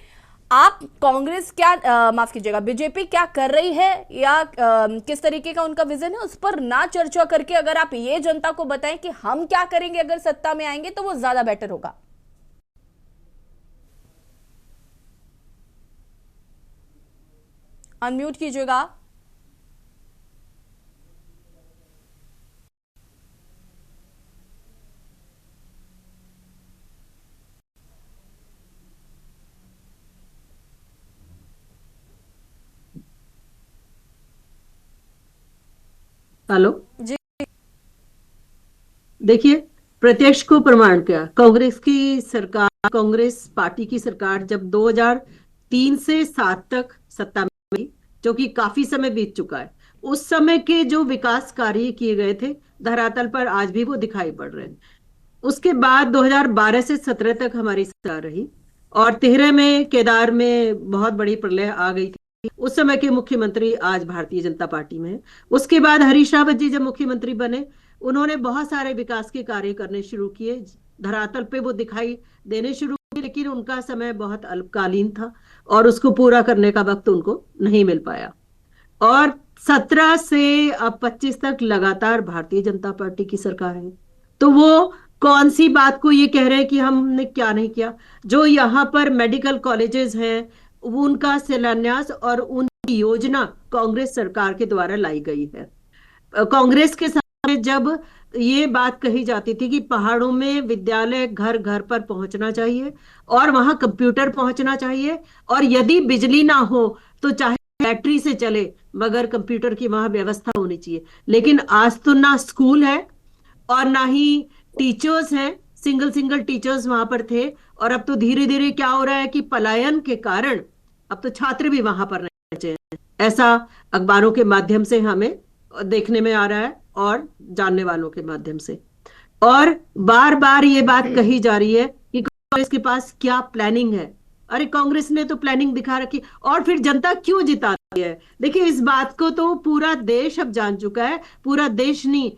[SPEAKER 1] आप कांग्रेस क्या माफ कीजिएगा बीजेपी क्या कर रही है या किस तरीके का उनका विजन है, उस पर ना चर्चा करके अगर आप ये जनता को बताएं कि हम क्या करेंगे अगर सत्ता में आएंगे तो वो ज्यादा बेटर होगा। अनम्यूट कीजिएगा।
[SPEAKER 8] हेलो
[SPEAKER 1] जी,
[SPEAKER 8] देखिए, प्रत्यक्ष को प्रमाण क्या, कांग्रेस की सरकार, कांग्रेस पार्टी की सरकार जब 2003 से 7 तक सत्ता में रही, जो कि काफी समय बीत चुका है, उस समय के जो विकास कार्य किए गए थे धरातल पर आज भी वो दिखाई पड़ रहे हैं। उसके बाद 2012 से 17 तक हमारी सरकार रही और 13 में केदार में बहुत बड़ी प्रलय आ गई थी। उस समय के मुख्यमंत्री आज भारतीय जनता पार्टी में है। उसके बाद हरीश रावत जी जब मुख्यमंत्री बने, उन्होंने बहुत सारे विकास के कार्य करने शुरू किए, धरातल पे वो दिखाई देने शुरू किए, लेकिन उनका समय बहुत अल्पकालीन था और उसको पूरा करने का वक्त उनको नहीं मिल पाया। और 17 से अब 25 तक लगातार भारतीय जनता पार्टी की सरकार है, तो वो कौन सी बात को ये कह रहे हैं कि हमने क्या नहीं किया। जो यहाँ पर मेडिकल कॉलेजेस हैं उनका शिलान्यास और उनकी योजना कांग्रेस सरकार के द्वारा लाई गई है। कांग्रेस के में जब ये बात कही जाती थी कि पहाड़ों में विद्यालय घर घर पर पहुंचना चाहिए और वहां कंप्यूटर पहुंचना चाहिए, और यदि बिजली ना हो तो चाहे बैटरी से चले मगर कंप्यूटर की वहां व्यवस्था होनी चाहिए। लेकिन आज तो ना स्कूल है और ना ही टीचर्स हैं, सिंगल सिंगल टीचर्स वहां पर थे। और अब तो धीरे धीरे क्या हो रहा है कि पलायन के कारण अब तो छात्र भी वहां पर नहीं बचे हैं। ऐसा अखबारों के माध्यम से हमें देखने में आ रहा है और जानने वालों के माध्यम से। और बार बार ये बात कही जा रही है कि कांग्रेस के पास क्या प्लानिंग है। अरे कांग्रेस ने तो प्लानिंग दिखा रखी, और फिर जनता क्यों जिताती है? देखिए, इस बात को तो पूरा देश अब जान चुका है, पूरा देश नहीं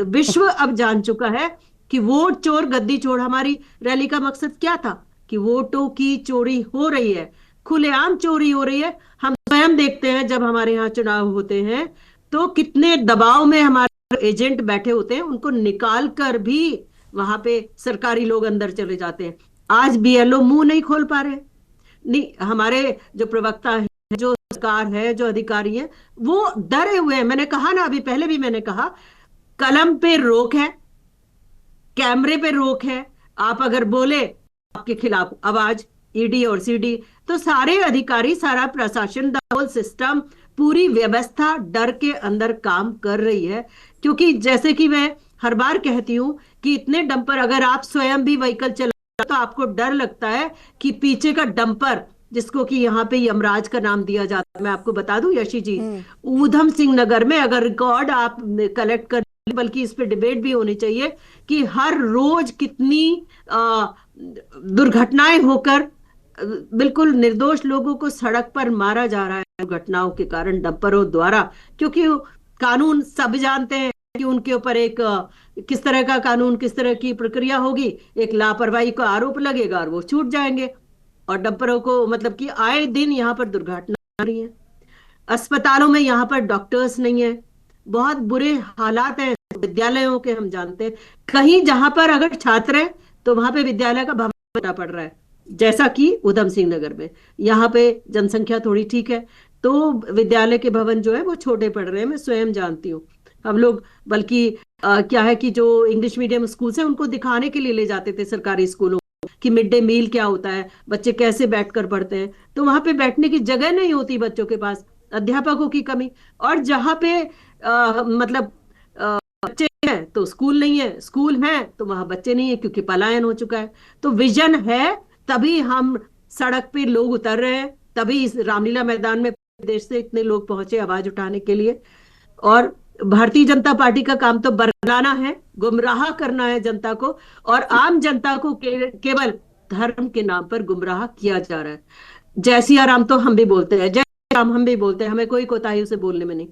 [SPEAKER 8] विश्व अब जान चुका है कि वोट चोर गद्दी चोर। हमारी रैली का मकसद क्या था? कि वोटों की चोरी हो रही है, खुलेआम चोरी हो रही है। हम स्वयं देखते हैं जब हमारे यहाँ चुनाव होते हैं तो कितने दबाव में हमारे एजेंट बैठे होते हैं, उनको निकाल कर भी वहां पे सरकारी लोग अंदर चले जाते हैं। आज बीएलओ मुंह नहीं खोल पा रहे। नहीं, हमारे जो प्रवक्ता है, जो सरकार है, जो अधिकारी है, वो डरे हुए हैं। मैंने कहा ना, अभी पहले भी मैंने कहा, कलम पे रोक है, कैमरे पे रोक है। आप अगर बोले आपके खिलाफ आवाज, ईडी और सीडी, तो सारे अधिकारी, सारा प्रशासन, द होल सिस्टम, पूरी व्यवस्था डर के अंदर काम कर रही है। क्योंकि जैसे कि मैं हर बार कहती हूं कि इतने डंपर, अगर आप स्वयं भी व्हीकल चला तो आपको डर लगता है कि पीछे का डंपर, जिसको कि यहाँ पे यमराज का नाम दिया जाता है, मैं आपको बता दूं यशी जी, ऊधम सिंह नगर में अगर रिकॉर्ड आप कलेक्ट कर, बल्कि इस पे डिबेट भी होनी चाहिए कि हर रोज कितनी दुर्घटनाएं होकर बिल्कुल निर्दोष लोगों को सड़क पर मारा जा रहा है घटनाओं के कारण डंपरों द्वारा। क्योंकि कानून सब जानते हैं कि उनके ऊपर एक किस तरह का कानून, किस तरह की प्रक्रिया होगी। एक लापरवाही का आरोप लगेगा और वो छूट जाएंगे। और डंपरों को मतलब कि आए दिन यहाँ पर दुर्घटना आ रही है। अस्पतालों में यहाँ पर डॉक्टर्स नहीं है, बहुत बुरे हालात हैं विद्यालयों के, हम जानते हैं। कहीं जहां पर अगर छात्र है तो वहां पे विद्यालय का भवन बनना पड़ रहा है, जैसा कि उधम सिंह नगर में। यहाँ पे जनसंख्या थोड़ी ठीक है तो विद्यालय के भवन जो है वो छोटे पड़ रहे हैं, मैं स्वयं जानती हूँ। हम लोग बल्कि क्या है कि जो इंग्लिश मीडियम स्कूल है उनको दिखाने के लिए ले जाते थे सरकारी स्कूलों कि मिड डे मील क्या होता है, बच्चे कैसे बैठकर पढ़ते हैं। तो वहां पे बैठने की जगह नहीं होती बच्चों के पास, अध्यापकों की कमी। और जहां पे मतलब बच्चे हैं तो स्कूल नहीं है, स्कूल है तो वहां बच्चे नहीं है, क्योंकि पलायन हो चुका है। तो विजन है तभी हम सड़क पे लोग उतर रहे हैं, तभी इस रामलीला मैदान में देश से इतने लोग पहुंचे आवाज उठाने के लिए। और भारतीय जनता पार्टी का काम तो बरगलाना है, गुमराह करना है जनता को, और आम जनता को केवल धर्म के नाम पर गुमराह किया जा रहा है। जय सिया राम तो हम भी बोलते हैं, जय राम हम भी बोलते हैं, हमें कोई कोताही उसे बोलने में नहीं।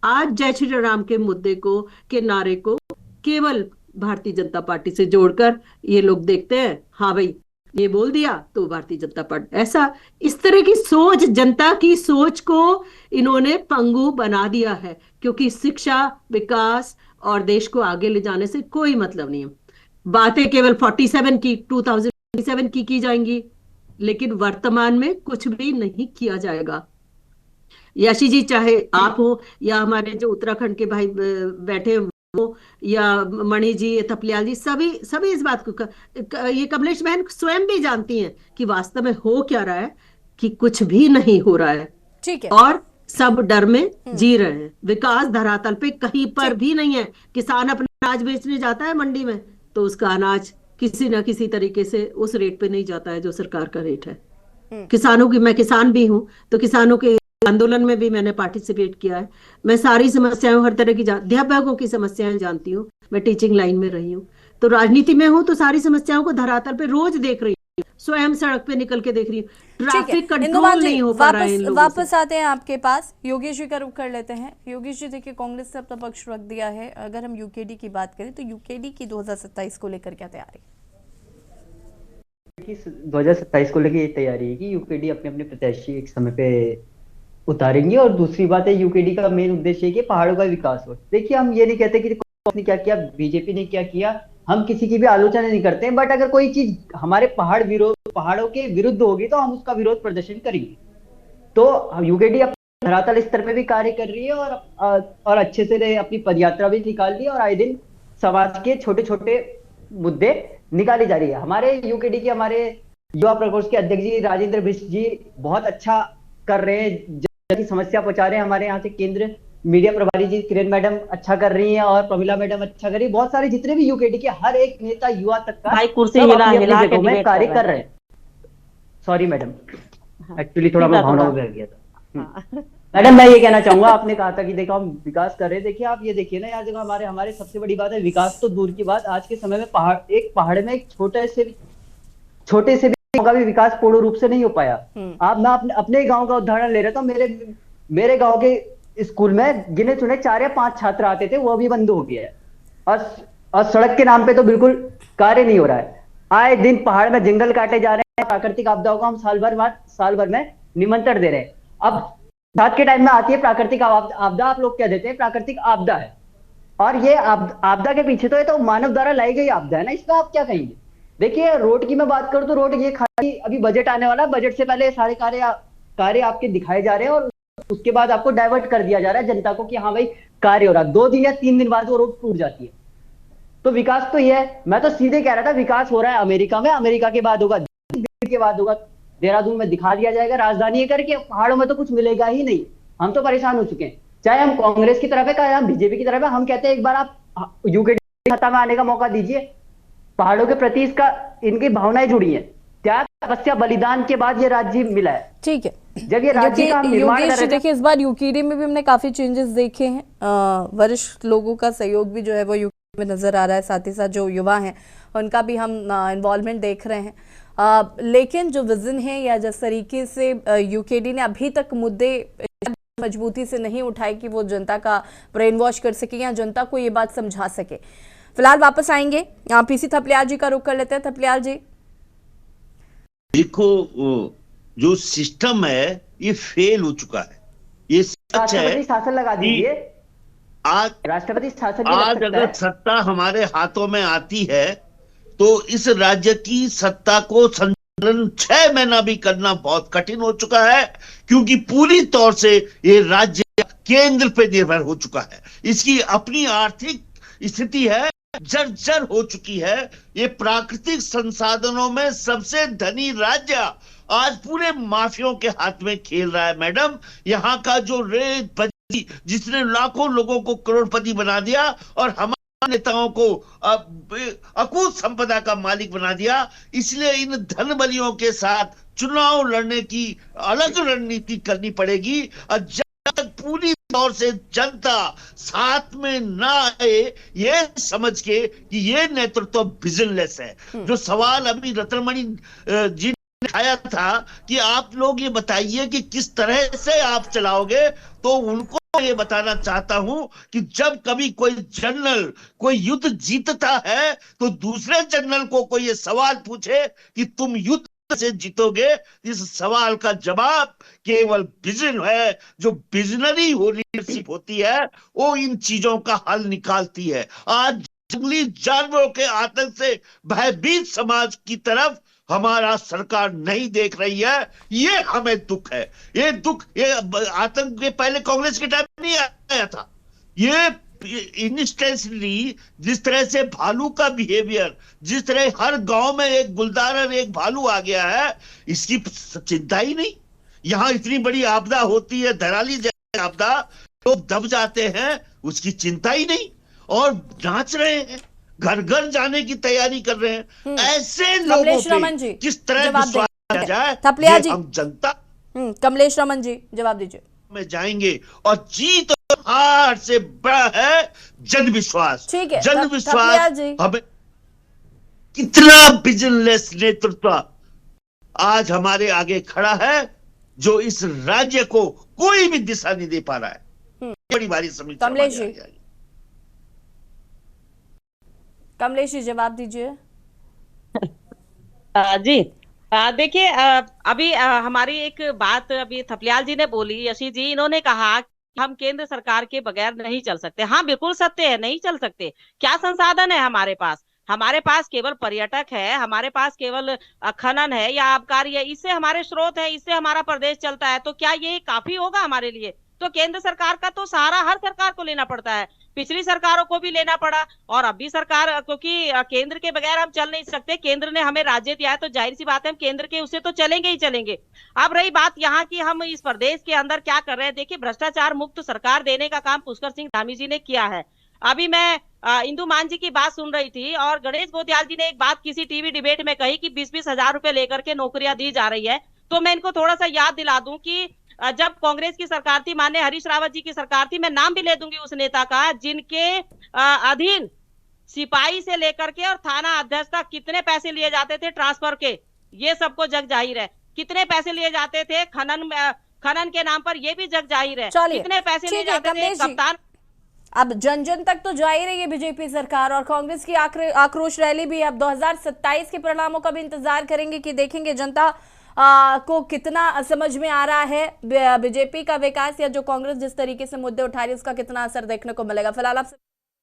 [SPEAKER 8] आज जय श्री राम के मुद्दे को, के नारे को केवल भारतीय जनता पार्टी से जोड़कर ये लोग देखते हैं, हाँ भाई ये बोल दिया तो भारतीय जनता पार्टी, ऐसा इस तरह की सोच, जनता की सोच को इन्होंने पंगु बना दिया है। क्योंकि शिक्षा, विकास और देश को आगे ले जाने से कोई मतलब नहीं है। बातें केवल 47 की, 2047 की जाएंगी, लेकिन वर्तमान में कुछ भी नहीं किया जाएगा। यशी जी, चाहे आप हो या हमारे जो उत्तराखंड के भाई बैठे हो या मणि जी, थपलियाल जी, सभी इस बात को, ये कमलेश बहन स्वयं भी जानती हैं कि वास्तव में हो क्या रहा है, कि कुछ भी नहीं हो रहा है। ठीक है। और सब डर में जी रहे हैं। विकास धरातल पे कहीं पर भी नहीं है। किसान अपना अनाज बेचने जाता है मंडी में तो उसका अनाज किसी ना किसी तरीके से उस रेट पे नहीं जाता है जो सरकार का रेट है। किसानों की, मैं किसान भी हूं तो किसानों के आंदोलन में भी मैंने पार्टिसिपेट किया है। मैं सारी समस्याएं, हर तरह की अध्यापकों की समस्याएं जानती हूँ। मैं टीचिंग लाइन में रही हूँ, तो राजनीति में हूँ तो सारी समस्याओं को धरातल पे रोज देख रही हूँ, स्वयं सड़क पे निकल के देख रही हूँ। ट्रैफिक कंट्रोल नहीं हो पा रहा है इन लोगों से।
[SPEAKER 1] वापस आते हैं आपके पास, योगेश जी का रुख कर लेते हैं। योगेश जी, देखिए कांग्रेस ने अपना पक्ष रख दिया है। अगर हम यूकेडी की बात करें तो यूकेडी की 2027 को लेकर क्या तैयारी?
[SPEAKER 11] 2027 को लेकर ये तैयारी है कि यूकेडी अपने अपने प्रत्याशी एक समय पे उतारेंगे। और दूसरी बात है, यूकेडी का मेन उद्देश्य है कि पहाड़ों का विकास हो। देखिए, हम ये नहीं कहते कि कांग्रेस ने क्या किया, बीजेपी ने क्या किया, हम किसी की भी आलोचना नहीं करते हैं। बट अगर कोई चीज हमारे पहाड़ों के विरुद्ध होगी तो हम उसका विरोध प्रदर्शन करेंगे। तो यूकेडी धरातल स्तर पे भी कार्य कर रही है और अच्छे से अपनी पदयात्रा भी निकाल ली है और आए दिन समाज के छोटे छोटे मुद्दे निकाली जा रही है। हमारे यूकेडी के हमारे युवा प्रकोष्ठ के अध्यक्ष जी राजेंद्र बिष्ट जी बहुत अच्छा कर रहे हैं, जनता की समस्या पहुंचा रहे हैं। हमारे यहाँ से केंद्र मीडिया प्रभारी जी किरण मैडम अच्छा कर रही हैं और प्रमिला मैडम अच्छा कर रही है। बहुत सारे जितने भी यूकेडी के हर एक नेता युवा तक का
[SPEAKER 7] भाई कुर्सी
[SPEAKER 11] सब
[SPEAKER 7] हिला
[SPEAKER 11] अपनी-अपनी
[SPEAKER 7] हिला के
[SPEAKER 11] जगहों में
[SPEAKER 7] डिबेट
[SPEAKER 11] कार्य
[SPEAKER 7] कर
[SPEAKER 11] कर
[SPEAKER 7] रहे
[SPEAKER 11] रहे हैं। सॉरी मैडम, एक्चुअली थोड़ा मैं भावनाओं में बह गया था। मैडम मैं ये कहना चाहूंगा, आपने कहा था कि देखो हम विकास कर रहे हैं। देखिए आप ये देखिए ना यार, देखो हमारे सबसे बड़ी बात है विकास तो दूर की बात, आज के समय में पहाड़ में एक छोटे से भी गांव का भी विकास पूर्ण रूप से नहीं हो पाया। आप मैं अपने गांव का उदाहरण ले रहा था। मेरे गांव के स्कूल में गिने चुने 4 या 5 छात्र आते थे, वो भी बंद हो गया है। और सड़क के नाम पे तो बिल्कुल कार्य नहीं हो रहा है। आए दिन पहाड़ में जंगल काटे जा रहे हैं। प्राकृतिक आपदाओं को हम साल भर में निमंत्रण दे रहे हैं। अब रात के टाइम में आती है प्राकृतिक आपदा, आप लोग क्या देते हैं प्राकृतिक आपदा है, और ये आपदा के पीछे तो ये तो मानव द्वारा लाई गई आपदा है ना, इसमें आप क्या कहेंगे? देखिए रोड की मैं बात करूं तो रोड ये खाली अभी बजट आने वाला है, बजट से पहले सारे कार्य आपके दिखाए जा रहे हैं और उसके बाद आपको डाइवर्ट कर दिया जा रहा है जनता को कि हाँ भाई कार्य हो रहा है। 2 दिन या 3 दिन बाद वो रोड टूट जाती है। तो विकास तो ये है, मैं तो सीधे कह रहा था विकास हो रहा है अमेरिका में, अमेरिका के बाद होगा, के बाद होगा देहरादून में, दिखा दिया जाएगा राजधानी करके। पहाड़ों में तो कुछ मिलेगा ही नहीं। हम तो परेशान हो चुके हैं, चाहे हम कांग्रेस की तरफ है चाहे हम बीजेपी की तरफ है। हम कहते हैं एक बार आप यूकेडी सत्ता में आने का मौका दीजिए। पहाड़ों के प्रति इनकी भावनाएं जुड़ी हैं। त्याग तपस्या बलिदान के बाद ये राज्य मिला है।
[SPEAKER 1] ठीक है,
[SPEAKER 11] जब ये राज्य का निर्माण कर रहे थे।
[SPEAKER 1] देखिए इस बार यूकेडी में भी हमने काफी चेंजेस देखे हैं। वरिष्ठ लोगों का सहयोग भी जो है वो यूकेडी में नजर आ रहा है, साथ ही साथ जो युवा हैं उनका भी हम इन्वॉल्वमेंट देख रहे हैं। लेकिन जो विजन है या जिस तरीके से यूकेडी ने अभी तक मुद्दे मजबूती से नहीं उठाए कि वो जनता का ब्रेन वॉश कर सके या जनता को ये बात समझा सके। फिलहाल वापस आएंगे, यहाँ पीसी थपलियाल जी का रुख कर लेते हैं। थपलियाल जी
[SPEAKER 9] देखो, जो सिस्टम है ये फेल हो चुका है, ये सच है।
[SPEAKER 11] शासन लगा दीजिए,
[SPEAKER 9] आज
[SPEAKER 11] राष्ट्रपति शासन
[SPEAKER 9] आज अगर सत्ता हमारे हाथों में आती है तो इस राज्य की सत्ता को संचालन 6 महीना भी करना बहुत कठिन हो चुका है, क्योंकि पूरी तौर से ये राज्य केंद्र पे निर्भर हो चुका है। इसकी अपनी आर्थिक स्थिति है जर्जर हो चुकी है। ये प्राकृतिक संसाधनों में सबसे धनी राज्य आज पूरे माफियों के हाथ में खेल रहा है। मैडम, यहाँ का जो रेत जिसने लाखों लोगों को करोड़पति बना दिया और हमारे नेताओं को अकूत संपदा का मालिक बना दिया, इसलिए इन धन बलियों के साथ चुनाव लड़ने की अलग रणनीति करनी पड़ेगी। और जब तक पूरी तौर से जनता साथ में ना आए ये समझ के कि ये नेतृत्व विजनलेस है। जो सवाल अभी रत्नमणि जी ने उठाया था कि आप लोग ये बताइए कि किस तरह से आप चलाओगे, तो उनको ये बताना चाहता हूं कि जब कभी कोई जनरल कोई युद्ध जीतता है तो दूसरे जनरल को कोई ये सवाल पूछे कि तुम युद्ध से जीतोगे, इस सवाल का जवाब केवल विजन है। जो विजनरी लीडरशिप होती है वो इन चीजों का हल निकालती है। आज जंगली जानवरों के आतंक से भयभीत समाज की तरफ हमारा सरकार नहीं देख रही है। ये हमें दुख है। ये दुख, ये आतंक के पहले कांग्रेस के टाइम नहीं आया था। ये इंस्टेंटली जिस तरह से भालू का बिहेवियर, जिस तरह हर गांव में एक गुलदार और एक भालू आ गया है, इसकी चिंता ही नहीं। यहाँ इतनी बड़ी आपदा होती है, धराली जैसी आपदा, लोग दब जाते हैं, उसकी चिंता ही नहीं और नाच रहे हैं, घर घर जाने की तैयारी कर रहे हैं। ऐसे लोगों पे किस तरह विश्वास किया जाए?
[SPEAKER 1] थपलियाल जी,
[SPEAKER 9] हम जनता
[SPEAKER 1] कमलेश रमन जी जवाब दीजिए।
[SPEAKER 9] में जाएंगे और जीत और हार से बड़ा है जन विश्वास।
[SPEAKER 1] ठीक है,
[SPEAKER 9] जन विश्वास हमें कितना विजनलेस नेतृत्व आज हमारे आगे खड़ा है, जो इस राज्य को कोई भी दिशा नहीं दे पा रहा है। बड़ी भारी समस्या।
[SPEAKER 1] कमलेश जी, कमलेश जी जवाब दीजिए।
[SPEAKER 7] जी देखिए, अभी हमारी एक बात अभी थपलियाल जी ने बोली, यशी जी, इन्होंने कहा हम केंद्र सरकार के बगैर नहीं चल सकते। हाँ बिल्कुल सत्य है, नहीं चल सकते। क्या संसाधन है हमारे पास? हमारे पास केवल पर्यटक है, हमारे पास केवल खनन है या आबकारी है, इससे हमारे स्रोत है, इससे हमारा प्रदेश चलता है, तो क्या ये काफी होगा हमारे लिए? तो केंद्र सरकार का तो सहारा हर सरकार को लेना पड़ता है, पिछली सरकारों को भी लेना पड़ा और अब भी सरकार, क्योंकि केंद्र के बगैर हम चल नहीं सकते। केंद्र ने हमें राज्य दिया है तो जाहिर सी बात है हम केंद्र के उससे तो चलेंगे ही चलेंगे। अब रही बात यहाँ की, हम इस प्रदेश के अंदर क्या कर रहे हैं, देखिए भ्रष्टाचार मुक्त सरकार देने का काम पुष्कर सिंह धामी जी ने किया है। अभी मैं इंदु मान जी की बात सुन रही थी और गणेश गोत्याल जी ने एक बात किसी टीवी डिबेट में कही कि 20-20 हजार रुपए लेकर के नौकरियां दी जा रही है। तो मैं इनको थोड़ा सा याद दिला दूं कि जब कांग्रेस की सरकार थी, माननीय हरीश रावत जी की सरकार थी, मैं नाम भी ले दूंगी उस नेता का, जिनके अधीन सिपाही से लेकर के और थाना अध्यक्ष तक कितने पैसे लिए जाते थे ट्रांसफर के, ये सबको जग जाहिर है। कितने पैसे लिए जाते थे खनन के नाम पर, ये भी जग जाहिर है। कितने पैसे लिए जाते थे कप्तान।
[SPEAKER 1] अब जन जन तक तो जा ही रही है बीजेपी सरकार और कांग्रेस की आक्रोश रैली भी। अब 2027 के परिणामों का भी इंतजार करेंगे कि देखेंगे जनता को कितना समझ में आ रहा है बीजेपी का विकास या जो कांग्रेस जिस तरीके से मुद्दे उठा रही है उसका कितना असर देखने को मिलेगा। फिलहाल आपसे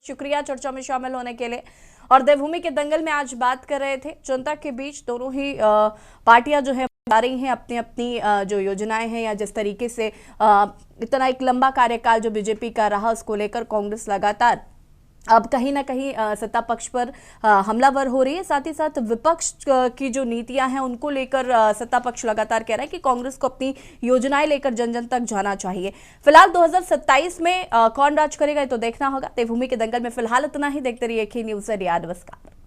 [SPEAKER 1] शुक्रिया चर्चा में शामिल होने के लिए। और देवभूमि के दंगल में आज बात कर रहे थे, जनता के बीच दोनों ही पार्टियां जो है बता रही हैं अपनी अपनी जो योजनाएं हैं या जिस तरीके से इतना एक लंबा कार्यकाल जो बीजेपी का रहा उसको लेकर कांग्रेस लगातार अब कहीं ना कहीं सत्ता पक्ष पर हमलावर हो रही है। साथ ही साथ विपक्ष की जो नीतियां हैं उनको लेकर सत्ता पक्ष लगातार कह रहा है कि कांग्रेस को अपनी योजनाएं लेकर जन जन तक जाना चाहिए। फिलहाल 2027 में कौन राज करेगा ये तो देखना होगा। देवभूमि के दंगल में फिलहाल इतना ही। देखते रहिए के न्यूज़ इंडिया। नमस्कार।